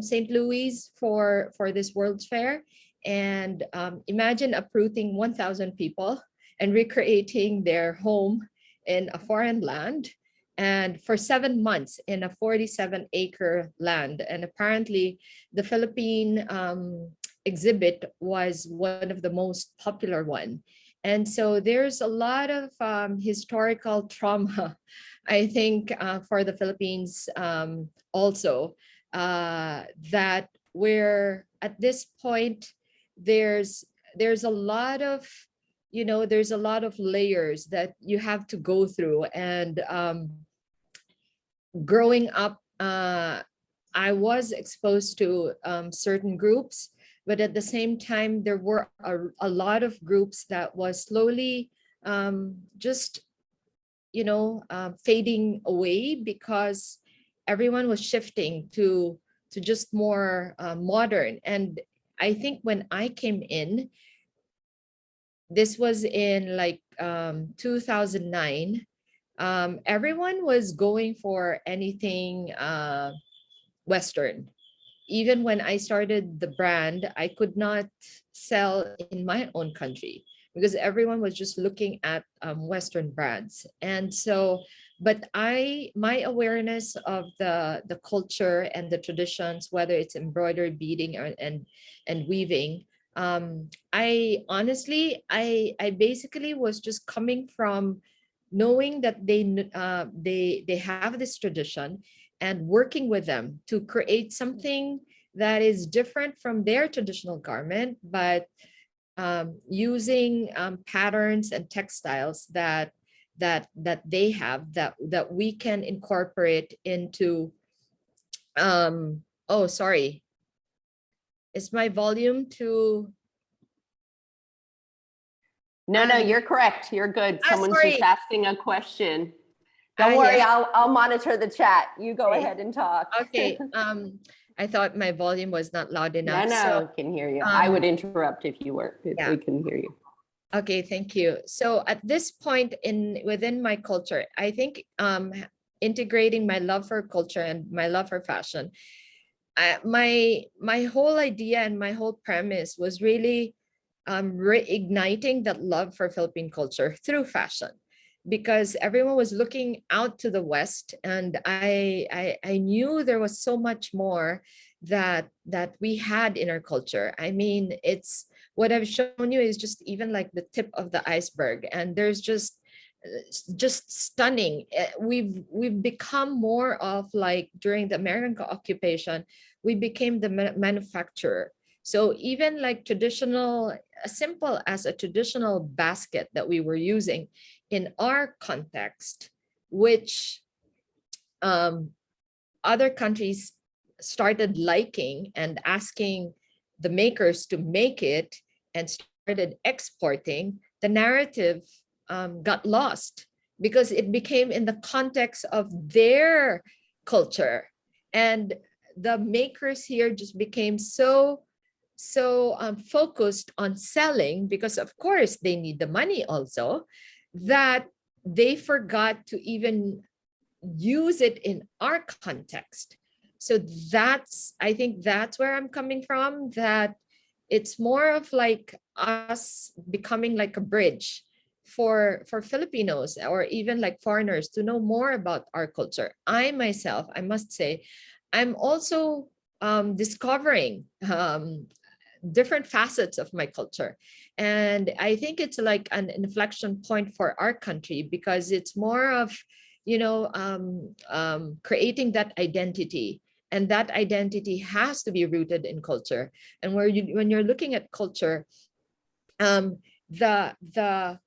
St. Louis for this World's Fair. And imagine uprooting 1,000 people and recreating their home in a foreign land, and for 7 months in a 47-acre land. And apparently the Philippine exhibit was one of the most popular one. And so there's a lot of historical trauma, I think, for the Philippines also, that we're at this point, there's a lot of, you know, there's a lot of layers that you have to go through. And growing up, I was exposed to certain groups, but at the same time, there were a lot of groups that was slowly just, you know, fading away, because everyone was shifting to just more modern. And I think when I came in, this was in like 2009, everyone was going for anything Western. Even when I started the brand, I could not sell in my own country because everyone was just looking at Western brands. And so, but my awareness of the culture and the traditions, whether it's embroidery, beading, and weaving, I honestly, I basically was just coming from knowing that they have this tradition and working with them to create something that is different from their traditional garment, but using patterns and textiles that they have that we can incorporate into. Oh, sorry. Is my volume too? No, you're correct. You're good. Someone's just sorry. asking a question. Don't worry, Yeah. I'll monitor the chat. You go Okay. ahead and talk. Okay. I thought my volume was not loud No, enough. no, So, I can hear you. I would interrupt if you were, if yeah. we can hear you. Okay, thank you. So at this point within my culture, I think integrating my love for culture and my love for fashion, my whole idea and my whole premise was really reigniting that love for Philippine culture through fashion, because everyone was looking out to the West, and I knew there was so much more that we had in our culture. I mean, it's what I've shown you is just even like the tip of the iceberg, and there's just stunning. We've become more of like during the American occupation, we became the manufacturer. So even like traditional, as simple as a traditional basket that we were using in our context, which other countries started liking and asking the makers to make it and started exporting, the narrative got lost because it became in the context of their culture. And the makers here just became so focused on selling, because of course they need the money also, that they forgot to even use it in our context. So I think that's where I'm coming from, that it's more of like us becoming like a bridge for Filipinos or even like foreigners to know more about our culture. I myself, I must say, I'm also discovering different facets of my culture. And I think it's like an inflection point for our country, because it's more of, creating that identity. And that identity has to be rooted in culture. And when you're looking at culture, the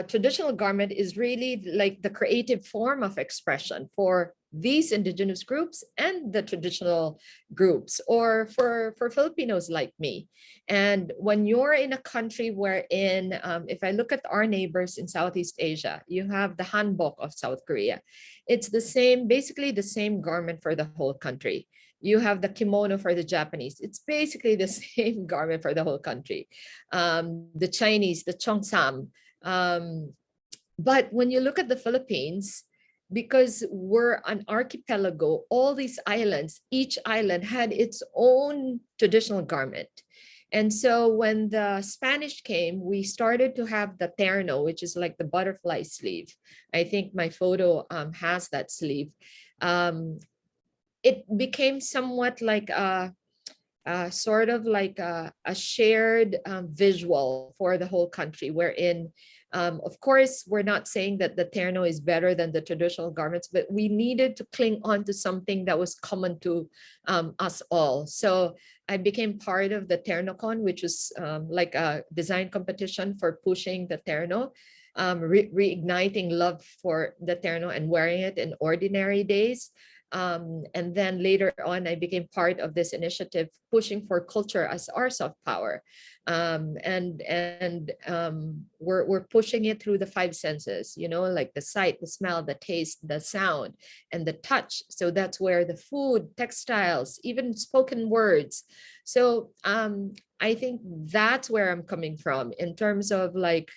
traditional garment is really like the creative form of expression for these indigenous groups and the traditional groups, or for Filipinos like me. And when you're in a country wherein, if I look at our neighbors in Southeast Asia, you have the hanbok of South Korea. It's the same, basically the same garment for the whole country. You have the kimono for the Japanese. It's basically the same garment for the whole country. The Chinese, the cheongsam. But when you look at the Philippines, because we're an archipelago, all these islands, each island had its own traditional garment. And so when the Spanish came, we started to have the terno, which is like the butterfly sleeve. I think my photo has that sleeve. It became somewhat like a sort of like a shared visual for the whole country, wherein, of course, we're not saying that the terno is better than the traditional garments, but we needed to cling on to something that was common to us all. So I became part of the TernoCon, which was like a design competition for pushing the terno, reigniting love for the terno and wearing it in ordinary days. And then later on, I became part of this initiative pushing for culture as our soft power. We're pushing it through the five senses, like the sight, the smell, the taste, the sound, and the touch. So that's where the food, textiles, even spoken words. So I think that's where I'm coming from in terms of like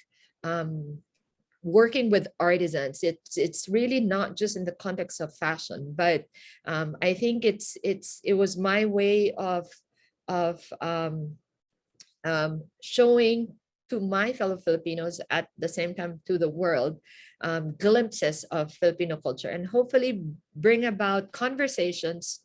working with artisans. It's really not just in the context of fashion, but I think it was my way of showing to my fellow Filipinos, at the same time to the world, glimpses of Filipino culture, and hopefully bring about conversations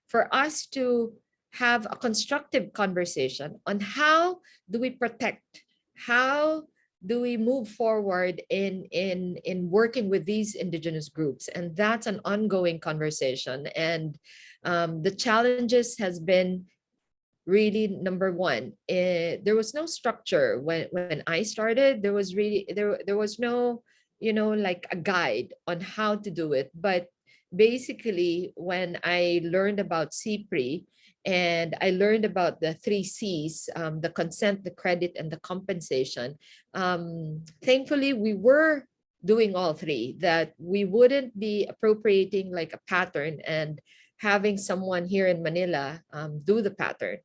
for us to have a constructive conversation on how do we protect, how do we move forward in working with these indigenous groups. And that's an ongoing conversation. And the challenges has been really, number one, there was no structure when I started. There was really there was no, you know, like a guide on how to do it. But basically, when I learned about CPRI and I learned about the 3 C's, the consent, the credit, and the compensation, thankfully we were doing all three, that we wouldn't be appropriating like a pattern and having someone here in Manila do the pattern.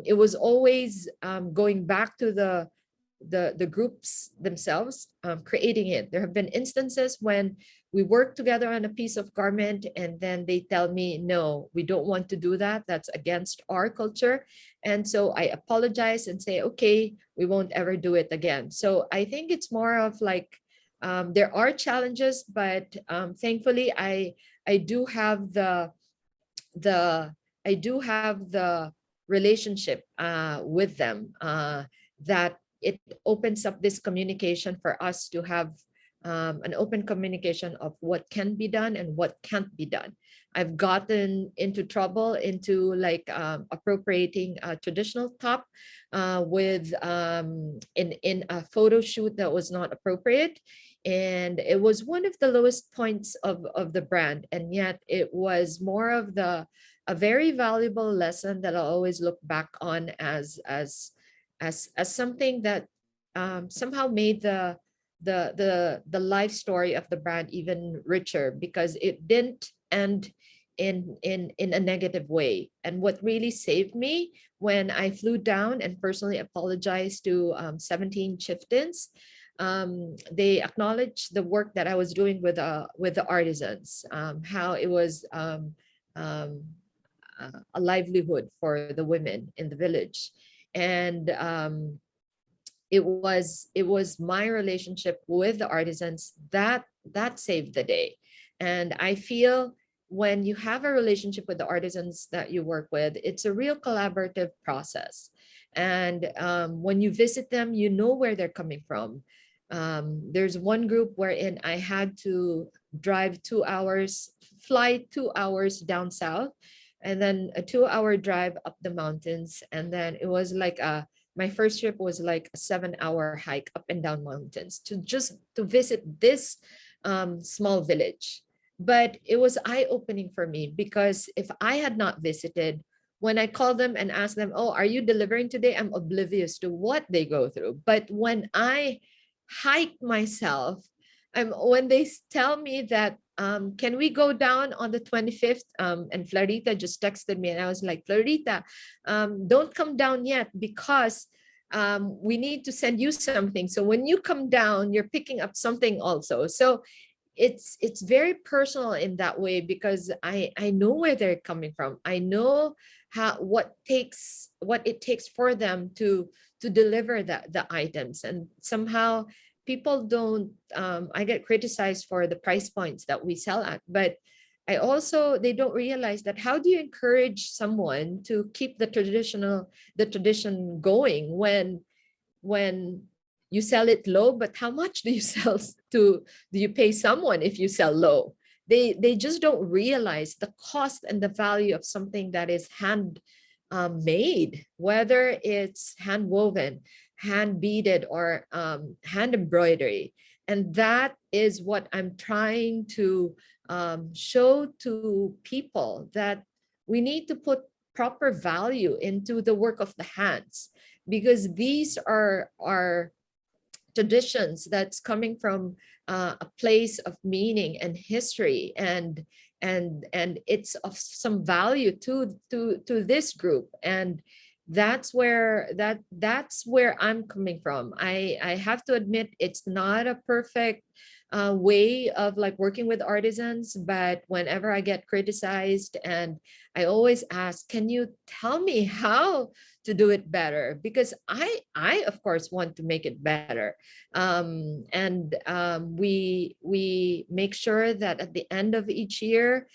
It was always going back to the groups themselves, creating it. There have been instances when we work together on a piece of garment and then they tell me, no, we don't want to do that. That's against our culture. And so I apologize and say, okay, we won't ever do it again. So I think it's more of like, there are challenges, but thankfully I do have the relationship with them, that it opens up this communication for us to have an open communication of what can be done and what can't be done. I've gotten into trouble into like appropriating a traditional top with in a photo shoot that was not appropriate. And it was one of the lowest points of the brand. And yet it was more of a very valuable lesson that I'll always look back on as something that somehow made the life story of the brand even richer, because it didn't end in a negative way. And what really saved me, when I flew down and personally apologized to 17 chieftains, they acknowledged the work that I was doing with the artisans, how it was a livelihood for the women in the village. And it was my relationship with the artisans that saved the day. And I feel when you have a relationship with the artisans that you work with, it's a real collaborative process. And when you visit them, you know where they're coming from. There's one group wherein I had to drive 2 hours, fly 2 hours down south, and then a 2-hour drive up the mountains. And then it was like my first trip was like a 7-hour hike up and down mountains to visit this small village. But it was eye-opening for me, because if I had not visited, when I call them and ask them, oh, are you delivering today? I'm oblivious to what they go through. But when I hike myself, when they tell me that, can we go down on the 25th? And Florita just texted me and I was like, Florita, don't come down yet, because we need to send you something. So when you come down, you're picking up something also. So it's very personal in that way, because I know where they're coming from. I know what it takes for them to deliver the items. And somehow people don't, I get criticized for the price points that we sell at, but they don't realize that how do you encourage someone to keep the tradition going when you sell it low, but how much do you pay someone if you sell low? They just don't realize the cost and the value of something that is hand made, whether it's hand woven, hand beaded, or hand embroidery. And that is what I'm trying to show to people, that we need to put proper value into the work of the hands, because these are traditions that's coming from a place of meaning and history, and it's of some value to this group. And that's where I'm coming from. I have to admit, it's not a perfect way of like working with artisans, but whenever I get criticized, and I always ask, can you tell me how to do it better? Because I of course want to make it better. We make sure that at the end of each year,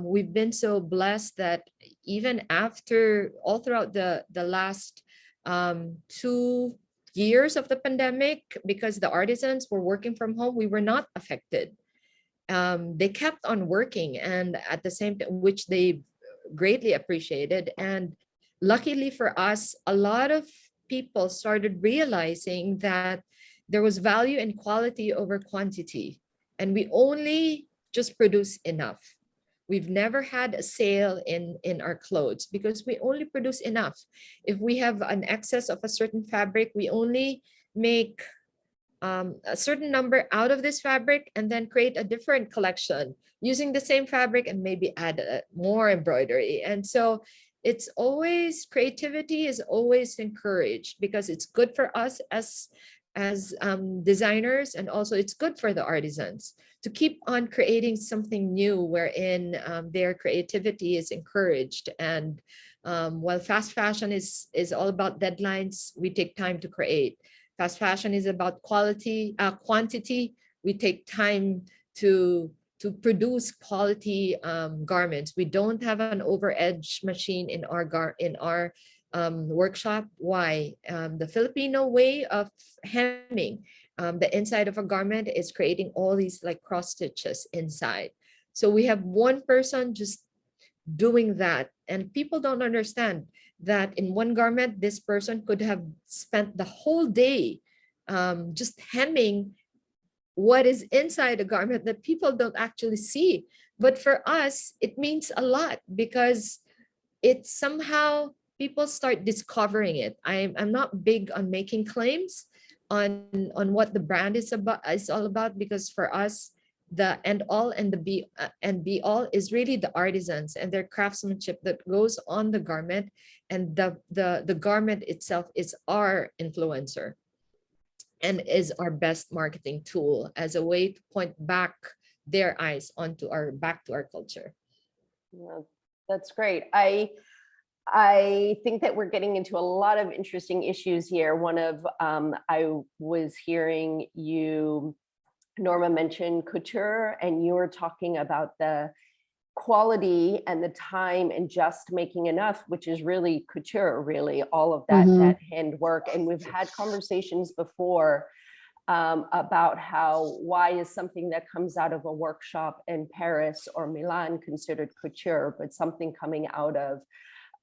we've been so blessed that even after all throughout the last 2 years of the pandemic, because the artisans were working from home, we were not affected. They kept on working, and at the same time, which they greatly appreciated. And luckily for us, a lot of people started realizing that there was value in quality over quantity, and we only just produce enough. We've never had a sale in our clothes because we only produce enough. If we have an excess of a certain fabric, we only make a certain number out of this fabric and then create a different collection using the same fabric and maybe add more embroidery. And so it's always, creativity is always encouraged because it's good for us as designers, and also it's good for the artisans to keep on creating something new wherein their creativity is encouraged. And while fast fashion is all about deadlines, we take time to create. Fast fashion is about quantity. We take time to produce quality garments. We don't have an over edge machine in our workshop. Why? The Filipino way of hemming the inside of a garment is creating all these like cross stitches inside. So we have one person just doing that, and people don't understand that in one garment, this person could have spent the whole day just hemming what is inside a garment that people don't actually see. But for us, it means a lot because it somehow people start discovering it. I'm not big on making claims on what the brand is all about, because for us, the end all and the be all is really the artisans and their craftsmanship that goes on the garment, and the garment itself is our influencer and is our best marketing tool as a way to point back their eyes back to our culture. Yeah, that's great. I think that we're getting into a lot of interesting issues here. One of, I was hearing you, Norma, mention couture, and you were talking about the quality and the time and just making enough, which is really couture, really all of that, that handwork. And we've had conversations before about why is something that comes out of a workshop in Paris or Milan considered couture, but something coming out of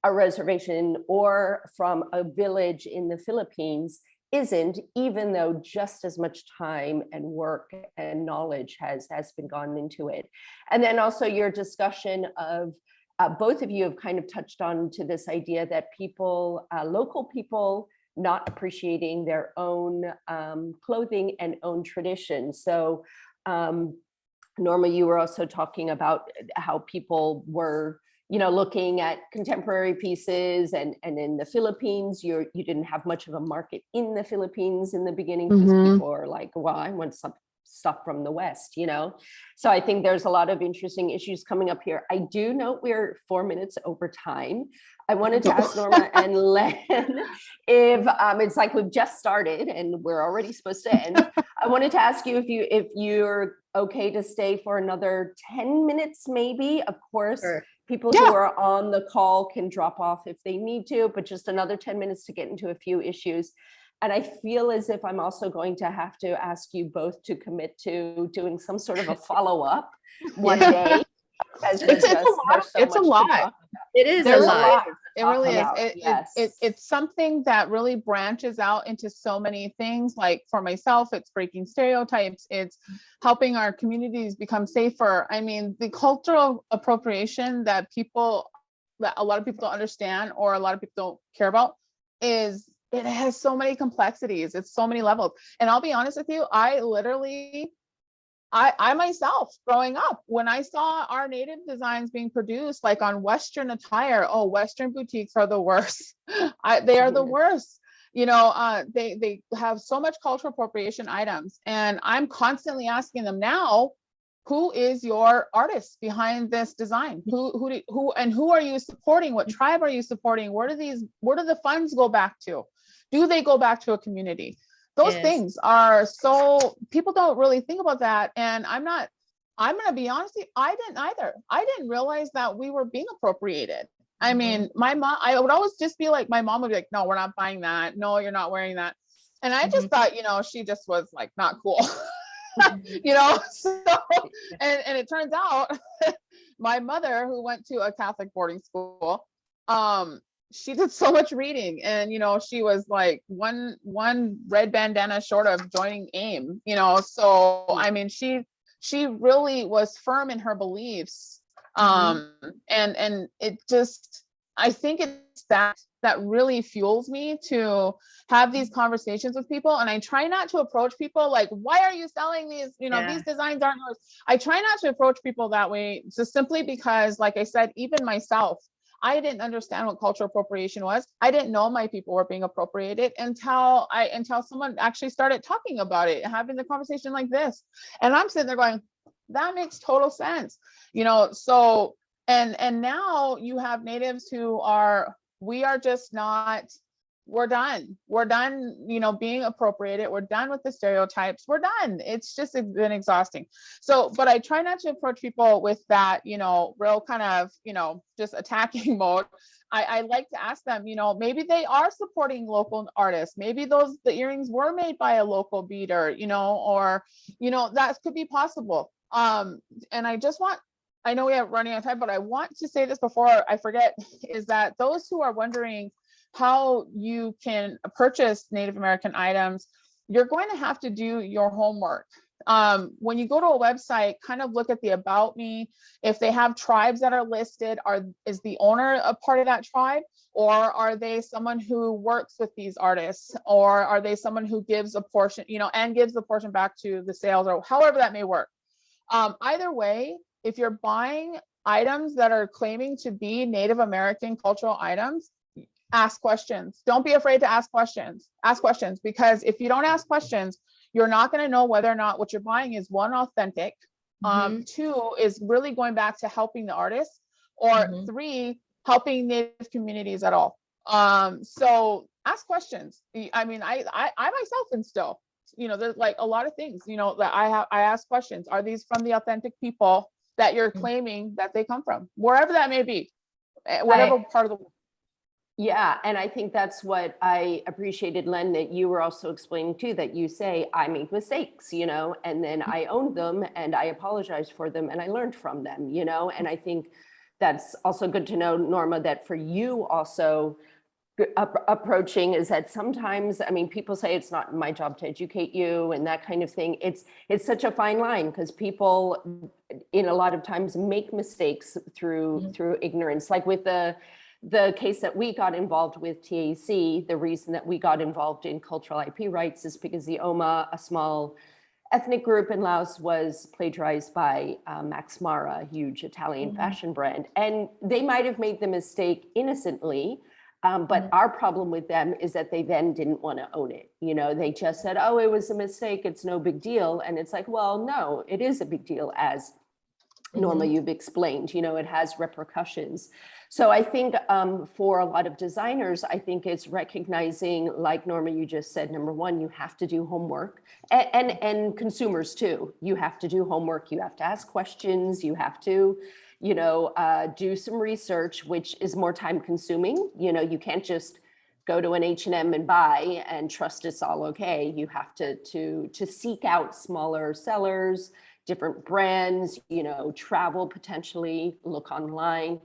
a reservation or from a village in the Philippines isn't, even though just as much time and work and knowledge has been gone into it. And then also your discussion of both of you have kind of touched on to this idea that people, local people, not appreciating their own clothing and own traditions. So Norma, you were also talking about how people were, looking at contemporary pieces, and in the Philippines, you didn't have much of a market in the Philippines in the beginning because people are like, well, I want some stuff from the West, So I think there's a lot of interesting issues coming up here. I do note we're 4 minutes over time. I wanted to ask Norma and Len if it's like we've just started and we're already supposed to end. I wanted to ask you if you're okay to stay for another 10 minutes, maybe. Of course, sure. People who are on the call can drop off if they need to, but just another 10 minutes to get into a few issues. And I feel as if I'm also going to have to ask you both to commit to doing some sort of a follow-up one day. It's a lot. It is a lot. It really is. It's something that really branches out into so many things. Like for myself, it's breaking stereotypes. It's helping our communities become safer. I mean, the cultural appropriation that a lot of people don't understand, or a lot of people don't care about, it has so many complexities. It's so many levels. And I'll be honest with you, I myself, growing up, when I saw our native designs being produced, like on Western attire, Western boutiques are the worst. They are the worst. They have so much cultural appropriation items. And I'm constantly asking them now, who is your artist behind this design? Who are you supporting? What tribe are you supporting? Where do the funds go back to? Do they go back to a community? Those things are so, people don't really think about that. And I'm not I'm going to be honest with you, I didn't either. I didn't realize that we were being appropriated. I mean, my mom, I would always just be like, my mom would be like, no, we're not buying that. No, you're not wearing that. And I just thought, she just was like, not cool, so, and it turns out my mother, who went to a Catholic boarding school, she did so much reading, and she was like one red bandana short of joining AIM, so I mean, she really was firm in her beliefs. And it just, I think it's that really fuels me to have these conversations with people. And I try not to approach people like, why are you selling these, these designs aren't yours. I try not to approach people that way, just simply because, like I said, even myself, I didn't understand what cultural appropriation was. I didn't know my people were being appropriated until someone actually started talking about it, having the conversation like this. And I'm sitting there going, that makes total sense. So, and now you have natives who we are just not, we're done, being appropriated. We're done with the stereotypes. We're done. It's just been exhausting. So, but I try not to approach people with that, real kind of, just attacking mode. I like to ask them, maybe they are supporting local artists. Maybe the earrings were made by a local beader, or, that could be possible. And I know we are running out of time, but I want to say this before I forget, is that those who are wondering how you can purchase Native American items, you're going to have to do your homework. When you go to a website, kind of look at the About Me. If they have tribes that are listed, is the owner a part of that tribe? Or are they someone who works with these artists? Or are they someone who gives a portion, and gives the portion back to the sales, or however that may work? Either way, if you're buying items that are claiming to be Native American cultural items, ask questions. Don't be afraid to ask questions. Ask questions, because if you don't ask questions, you're not going to know whether or not what you're buying is, one, authentic, two, is really going back to helping the artist, or three, helping Native communities at all. So ask questions. I mean, I myself am still, there's like a lot of things, that I ask questions. Are these from the authentic people that you're claiming that they come from, wherever that may be, whatever part of the world? Yeah, and I think that's what I appreciated, Len, that you were also explaining too, that you say, I made mistakes, and then I owned them and I apologized for them and I learned from them, and I think that's also good to know, Norma, that for you also approaching is that sometimes, I mean, people say it's not my job to educate you and that kind of thing. It's such a fine line, because people in a lot of times make mistakes through ignorance. Like with the case that we got involved with TAEC, the reason that we got involved in cultural IP rights is because the Oma, a small ethnic group in Laos, was plagiarized by Max Mara, a huge Italian fashion brand. And they might have made the mistake innocently, but our problem with them is that they then didn't want to own it. They just said, oh, it was a mistake, it's no big deal. And it's like, well, no, it is a big deal, as Norma, you've explained, it has repercussions. So I think for a lot of designers, I think it's recognizing, like Norma, you just said, number one, you have to do homework, and consumers too. You have to do homework. You have to ask questions. You have to, do some research, which is more time consuming. You can't just go to an H&M and buy and trust it's all okay. You have to seek out smaller sellers, different brands, travel potentially, look online.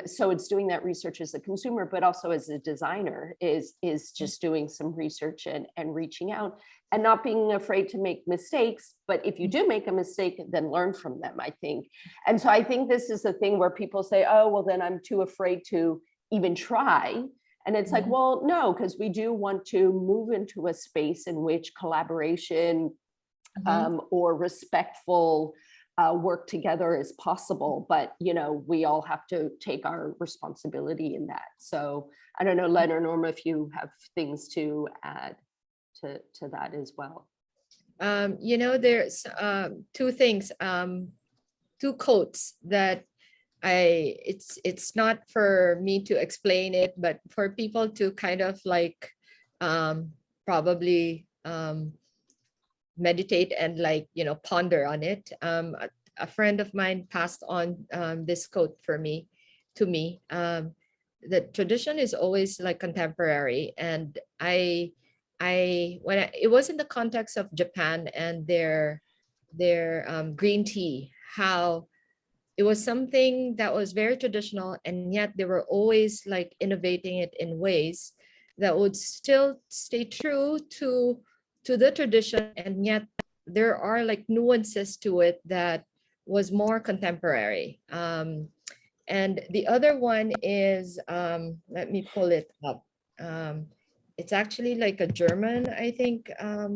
So it's doing that research as a consumer, but also as a designer is just doing some research and reaching out and not being afraid to make mistakes. But if you do make a mistake, then learn from them, I think. And so I think this is the thing where people say, oh, well, then I'm too afraid to even try. And it's like, well, no, because we do want to move into a space in which collaboration or respectful work together is possible, but we all have to take our responsibility in that. So I don't know, Len or Norma, if you have things to add to that as well. There's two things, two quotes that it's not for me to explain it, but for people to kind of like probably meditate and like, ponder on it. A friend of mine passed on this quote to me. The tradition is always like contemporary, and it was in the context of Japan and their green tea, how it was something that was very traditional, and yet they were always like innovating it in ways that would still stay true to the tradition, and yet there are like nuances to it that was more contemporary. And the other one is, let me pull it up. It's actually like a German, I think,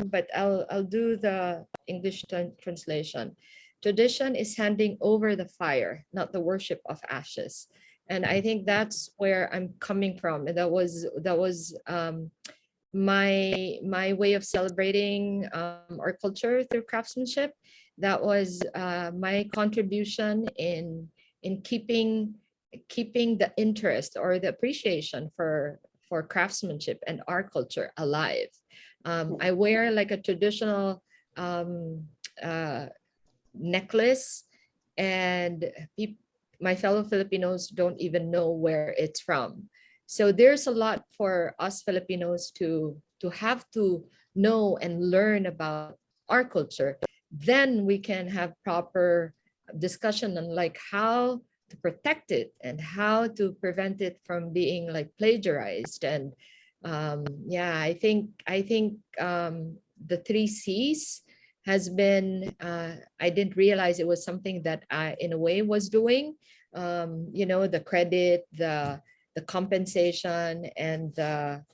but I'll do the English translation. Tradition is handing over the fire, not the worship of ashes. And I think that's where I'm coming from. And that was my way of celebrating our culture through craftsmanship. That was my contribution in keeping the interest or the appreciation for craftsmanship and our culture alive. I wear like a traditional necklace, and my fellow Filipinos don't even know where it's from. So there's a lot for us Filipinos to have to know and learn about our culture. Then we can have proper discussion on like how to protect it and how to prevent it from being like plagiarized. And I think the 3 C's has been, I didn't realize it was something that I in a way was doing. The credit, the compensation, and the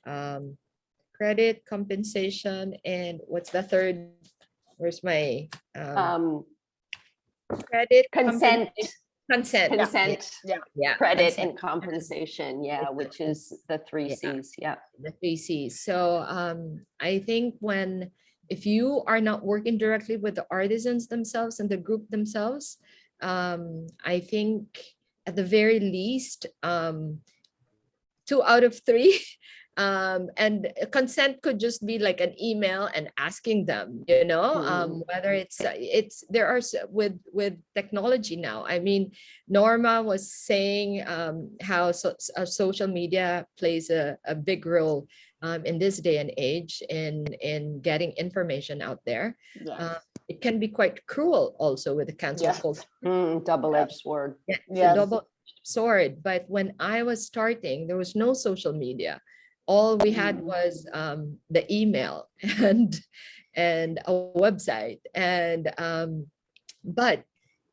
credit, compensation, and what's the third? Where's my credit, Consent. consent, Consent, Yeah. credit, consent. and compensation. Yeah, which is the 3 C's. Yeah. The 3 C's. So I think if you are not working directly with the artisans themselves and the group themselves, I think at the very least, 2 out of 3. And consent could just be like an email and asking them, whether it's there are with technology now. I mean, Norma was saying how social media plays a big role in this day and age in getting information out there. It can be quite cruel also with the cancel culture. Double-edged sword. Yeah, it's a double sword. But when I was starting, there was no social media. All we had was the email and a website. And but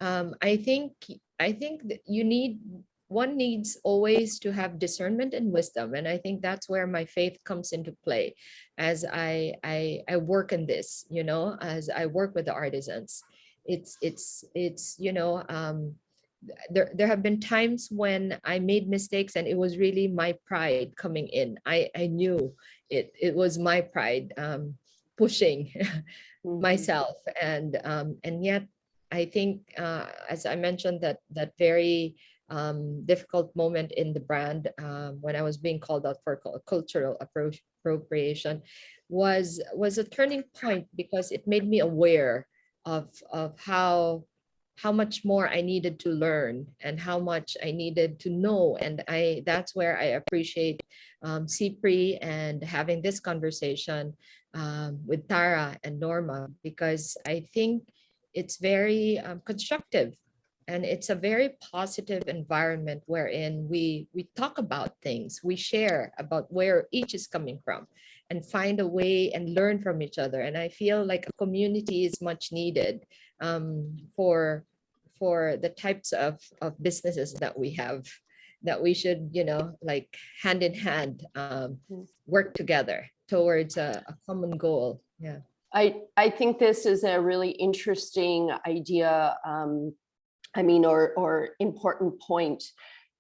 I think that one needs always to have discernment and wisdom. And I think that's where my faith comes into play as I work in this, as I work with the artisans. It's there have been times when I made mistakes, and it was really my pride coming in. I knew it was my pride pushing myself, and yet I think as I mentioned, that very difficult moment in the brand when I was being called out for cultural appropriation was a turning point, because it made me aware of how much more I needed to learn and how much I needed to know. And that's where I appreciate CPRI and having this conversation with Tara and Norma, because I think it's very constructive, and it's a very positive environment wherein we talk about things, we share about where each is coming from, and find a way and learn from each other. And I feel like a community is much needed for the types of businesses that we have, that we should, like hand in hand work together towards a common goal. Yeah. I think this is a really interesting idea. Or important point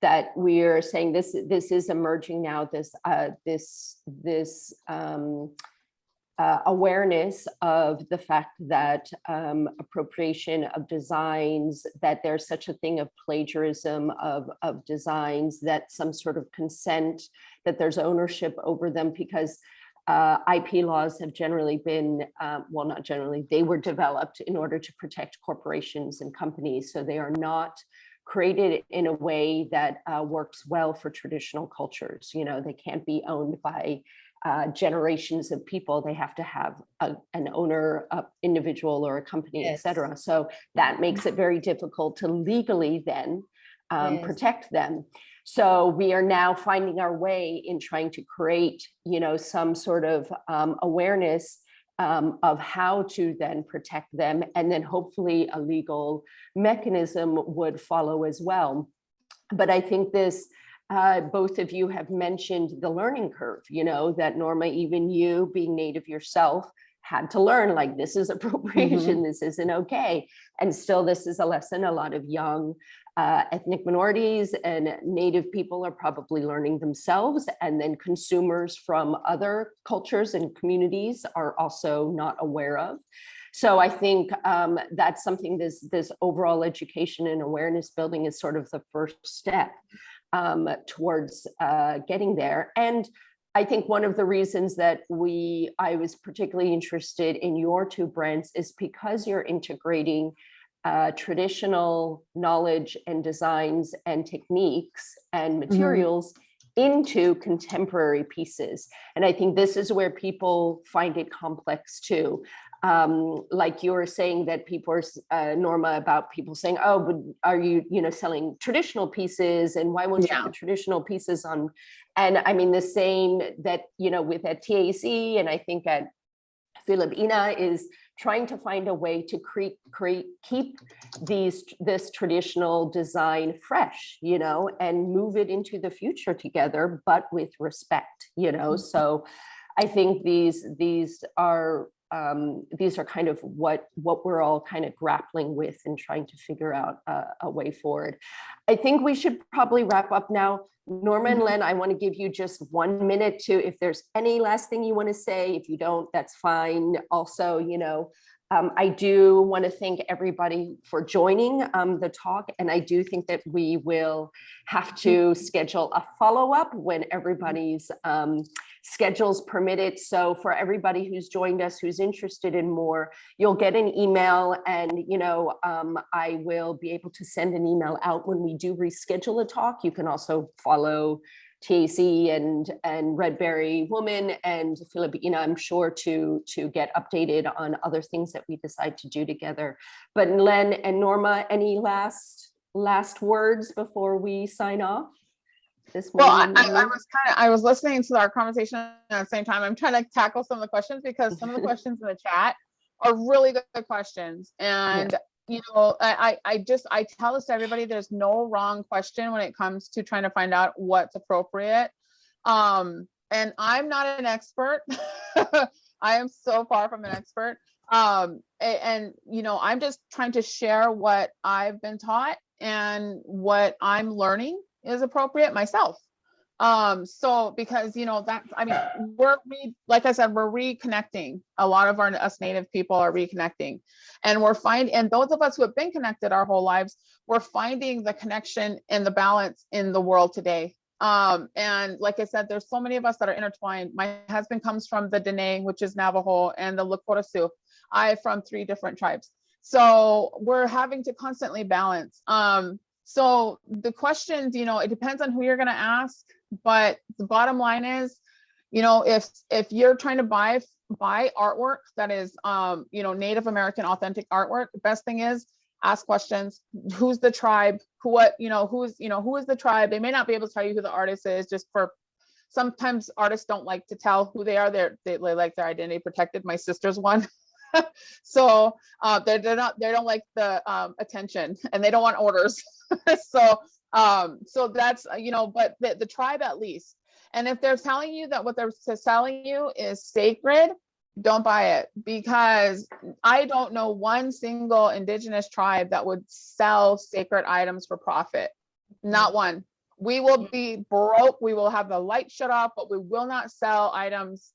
that we're saying this is emerging now, this awareness of the fact that appropriation of designs, that there's such a thing of plagiarism of designs, that some sort of consent, that there's ownership over them, because IP laws have generally been, well, not generally, they were developed in order to protect corporations and companies. So they are not created in a way that works well for traditional cultures. You know, they can't be owned by generations of people. They have to have an owner, an individual or a company, Yes. et cetera. So that makes it very difficult to legally then Yes. protect them. So we are now finding our way in trying to create, you know, some sort of awareness of how to then protect them, and then hopefully a legal mechanism would follow as well. But I think this, both of you have mentioned the learning curve, you know, that Norma, even you being Native yourself, had to learn, like, this is appropriation, this isn't okay. And still, this is a lesson a lot of young ethnic minorities and Native people are probably learning themselves, and then consumers from other cultures and communities are also not aware of. So I think that's something, this overall education and awareness building is sort of the first step towards getting there. And I think one of the reasons that I was particularly interested in your two brands is because you're integrating traditional knowledge and designs and techniques and materials into contemporary pieces. And I think this is where people find it complex too. Like you were saying that people are, Norma, about people saying, oh, but are you, selling traditional pieces, and why won't you put traditional pieces on? And I mean, the same that, with at TAEC, and I think at Filip Inna, is trying to find a way to keep this traditional design fresh, and move it into the future together, but with respect, So I think these are kind of what we're all kind of grappling with and trying to figure out a way forward. I think we should probably wrap up now. Norma and Len, I want to give you just 1 minute to, if there's any last thing you want to say. If you don't, that's fine. Also, I do want to thank everybody for joining the talk. And I do think that we will have to schedule a follow-up when everybody's schedules permit it. So for everybody who's joined us, who's interested in more, you'll get an email, and I will be able to send an email out when we do reschedule a talk. You can also follow TAEC and Red Berry Woman and Filip Inna, I'm sure, to get updated on other things that we decide to do together. But Len and Norma, any last words before we sign off this morning? Well, I was listening to our conversation at the same time. I'm trying to tackle some of the questions, because some of the questions in the chat are really good questions. And I tell this to everybody, there's no wrong question when it comes to trying to find out what's appropriate. And I'm not an expert. I am so far from an expert. I'm just trying to share what I've been taught and what I'm learning is appropriate myself. So because like I said, we're reconnecting. A lot of us Native people are reconnecting, and and those of us who have been connected our whole lives, we're finding the connection and the balance in the world today. And like I said, there's so many of us that are intertwined. My husband comes from the Dene, which is Navajo, and the Lakota Sioux. I'm from 3 different tribes. So we're having to constantly balance. So the questions, it depends on who you're going to ask, but the bottom line is, if you're trying to buy artwork that is, Native American authentic artwork, the best thing is ask questions. Who's the tribe? Who is the tribe? They may not be able to tell you who the artist is, sometimes artists don't like to tell who they are. They like their identity protected. My sister's one. So they don't like the attention, and they don't want orders. So that's, but the tribe at least. And if they're telling you that what they're selling you is sacred, don't buy it, because I don't know one single Indigenous tribe that would sell sacred items for profit. Not one. We will be broke. We will have the light shut off, but we will not sell items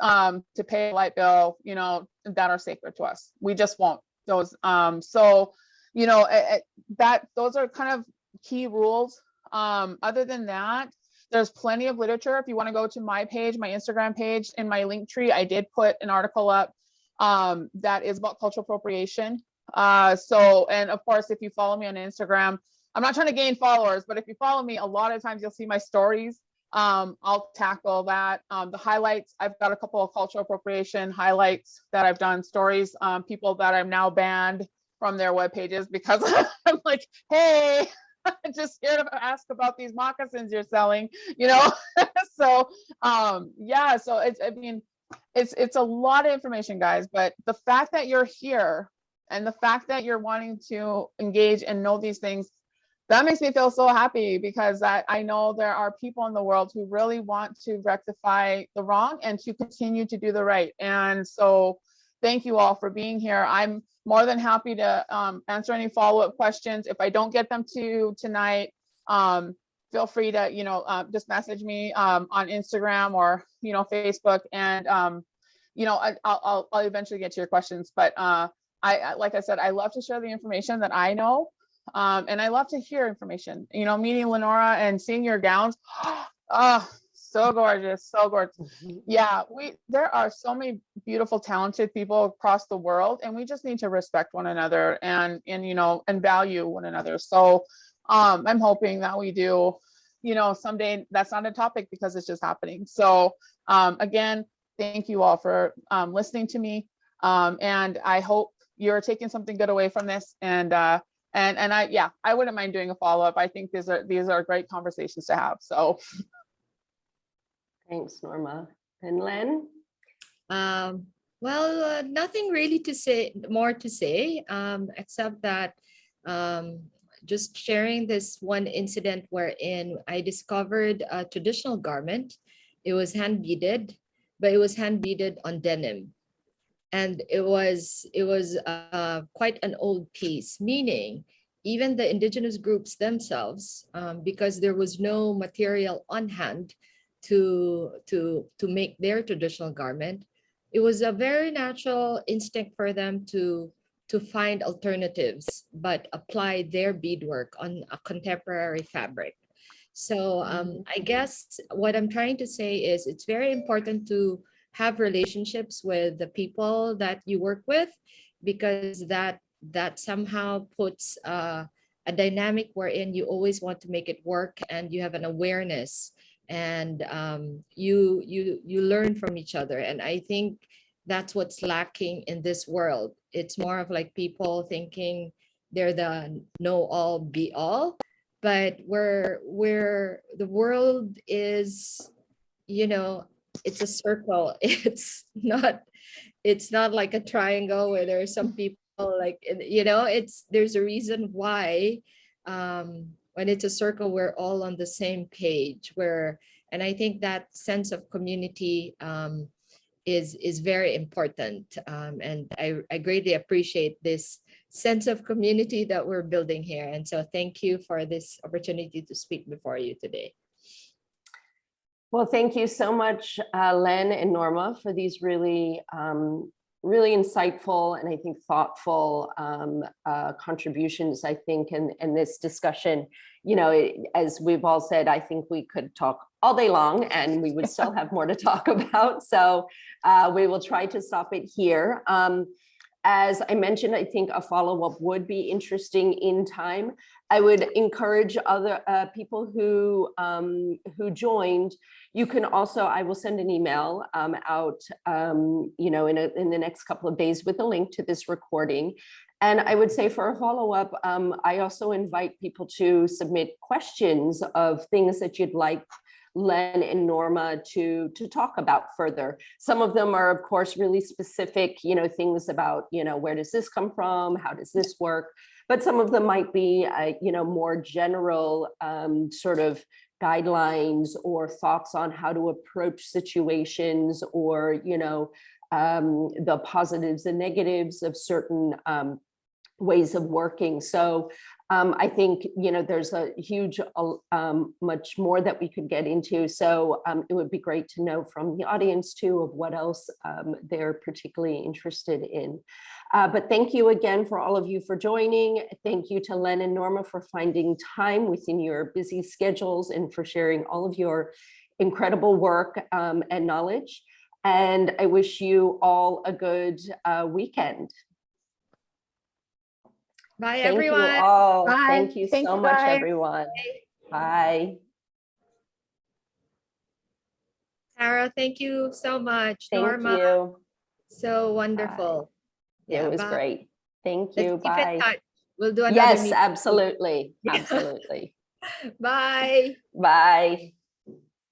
to pay a light bill, that are sacred to us. We just won't. Those those are kind of key rules. Other than that, There's plenty of literature. If you want to go to my page, my Instagram page, in my link tree, I did put an article up that is about cultural appropriation. And of course, if you follow me on Instagram, I'm not trying to gain followers, but if you follow me, a lot of times you'll see my stories. I'll tackle that. The highlights, I've got a couple of cultural appropriation highlights that I've done, stories, people that I'm now banned from their web pages because I'm like, hey, I'm just here to ask about these moccasins you're selling, you know? So yeah, so it's a lot of information, guys, but the fact that you're here and the fact that you're wanting to engage and know these things, that makes me feel so happy, because I know there are people in the world who really want to rectify the wrong and to continue to do the right. And so thank you all for being here. I'm more than happy to answer any follow-up questions. If I don't get them to you tonight, feel free to, just message me on Instagram or, Facebook, and, I'll eventually get to your questions. But like I said, I love to share the information that I know. And I love to hear information, meeting Lenora and seeing your gowns. Oh, so gorgeous, so gorgeous. Yeah, there are so many beautiful, talented people across the world, and we just need to respect one another and value one another. So I'm hoping that we do, someday. That's not a topic because it's just happening. So again, thank you all for listening to me. And I hope you're taking something good away from this. And I wouldn't mind doing a follow-up. I think these are great conversations to have. So thanks, Norma. And Len? Well, nothing really more to say, except that just sharing this one incident wherein I discovered a traditional garment. It was hand beaded, but it was hand beaded on denim. And it was quite an old piece, meaning even the indigenous groups themselves, because there was no material on hand to make their traditional garment, it was a very natural instinct for them to find alternatives, but apply their beadwork on a contemporary fabric. So I guess what I'm trying to say is it's very important to have relationships with the people that you work with, because that somehow puts a dynamic wherein you always want to make it work, and you have an awareness, and you learn from each other. And I think that's what's lacking in this world. It's more of like people thinking they're the know all be all, but where the world is, it's a circle. It's not like a triangle where there are some people like, there's a reason why when it's a circle, we're all on the same page, and I think that sense of community is very important. And I greatly appreciate this sense of community that we're building here. And so thank you for this opportunity to speak before you today. Well, thank you so much, Len and Norma, for these really, really insightful and I think thoughtful contributions, I think, in this discussion. As we've all said, I think we could talk all day long and we would still have more to talk about. So we will try to stop it here. As I mentioned, I think a follow-up would be interesting in time. I would encourage other people who joined. You can also, I will send an email out, in the next couple of days with a link to this recording. And I would say for a follow-up, I also invite people to submit questions of things that you'd like Len and Norma to talk about further. Some of them are, of course, really specific, things about, where does this come from? How does this work? But some of them might be, more general sort of guidelines or thoughts on how to approach situations, or, the positives and negatives of certain ways of working. So I think, there's a huge, much more that we could get into. So it would be great to know from the audience too of what else they're particularly interested in. But thank you again for all of you for joining. Thank you to Len and Norma for finding time within your busy schedules and for sharing all of your incredible work and knowledge. And I wish you all a good weekend. Bye, Thank everyone. you all. Bye. Thank you Thank so you, much, guys. everyone. Bye. Tara, thank you so much. Thank Norma, you. so wonderful. It was bye. great. Thank Let's you. keep in Bye. touch. We'll do another Yes, meeting. absolutely. Yeah. Absolutely. Bye. Bye.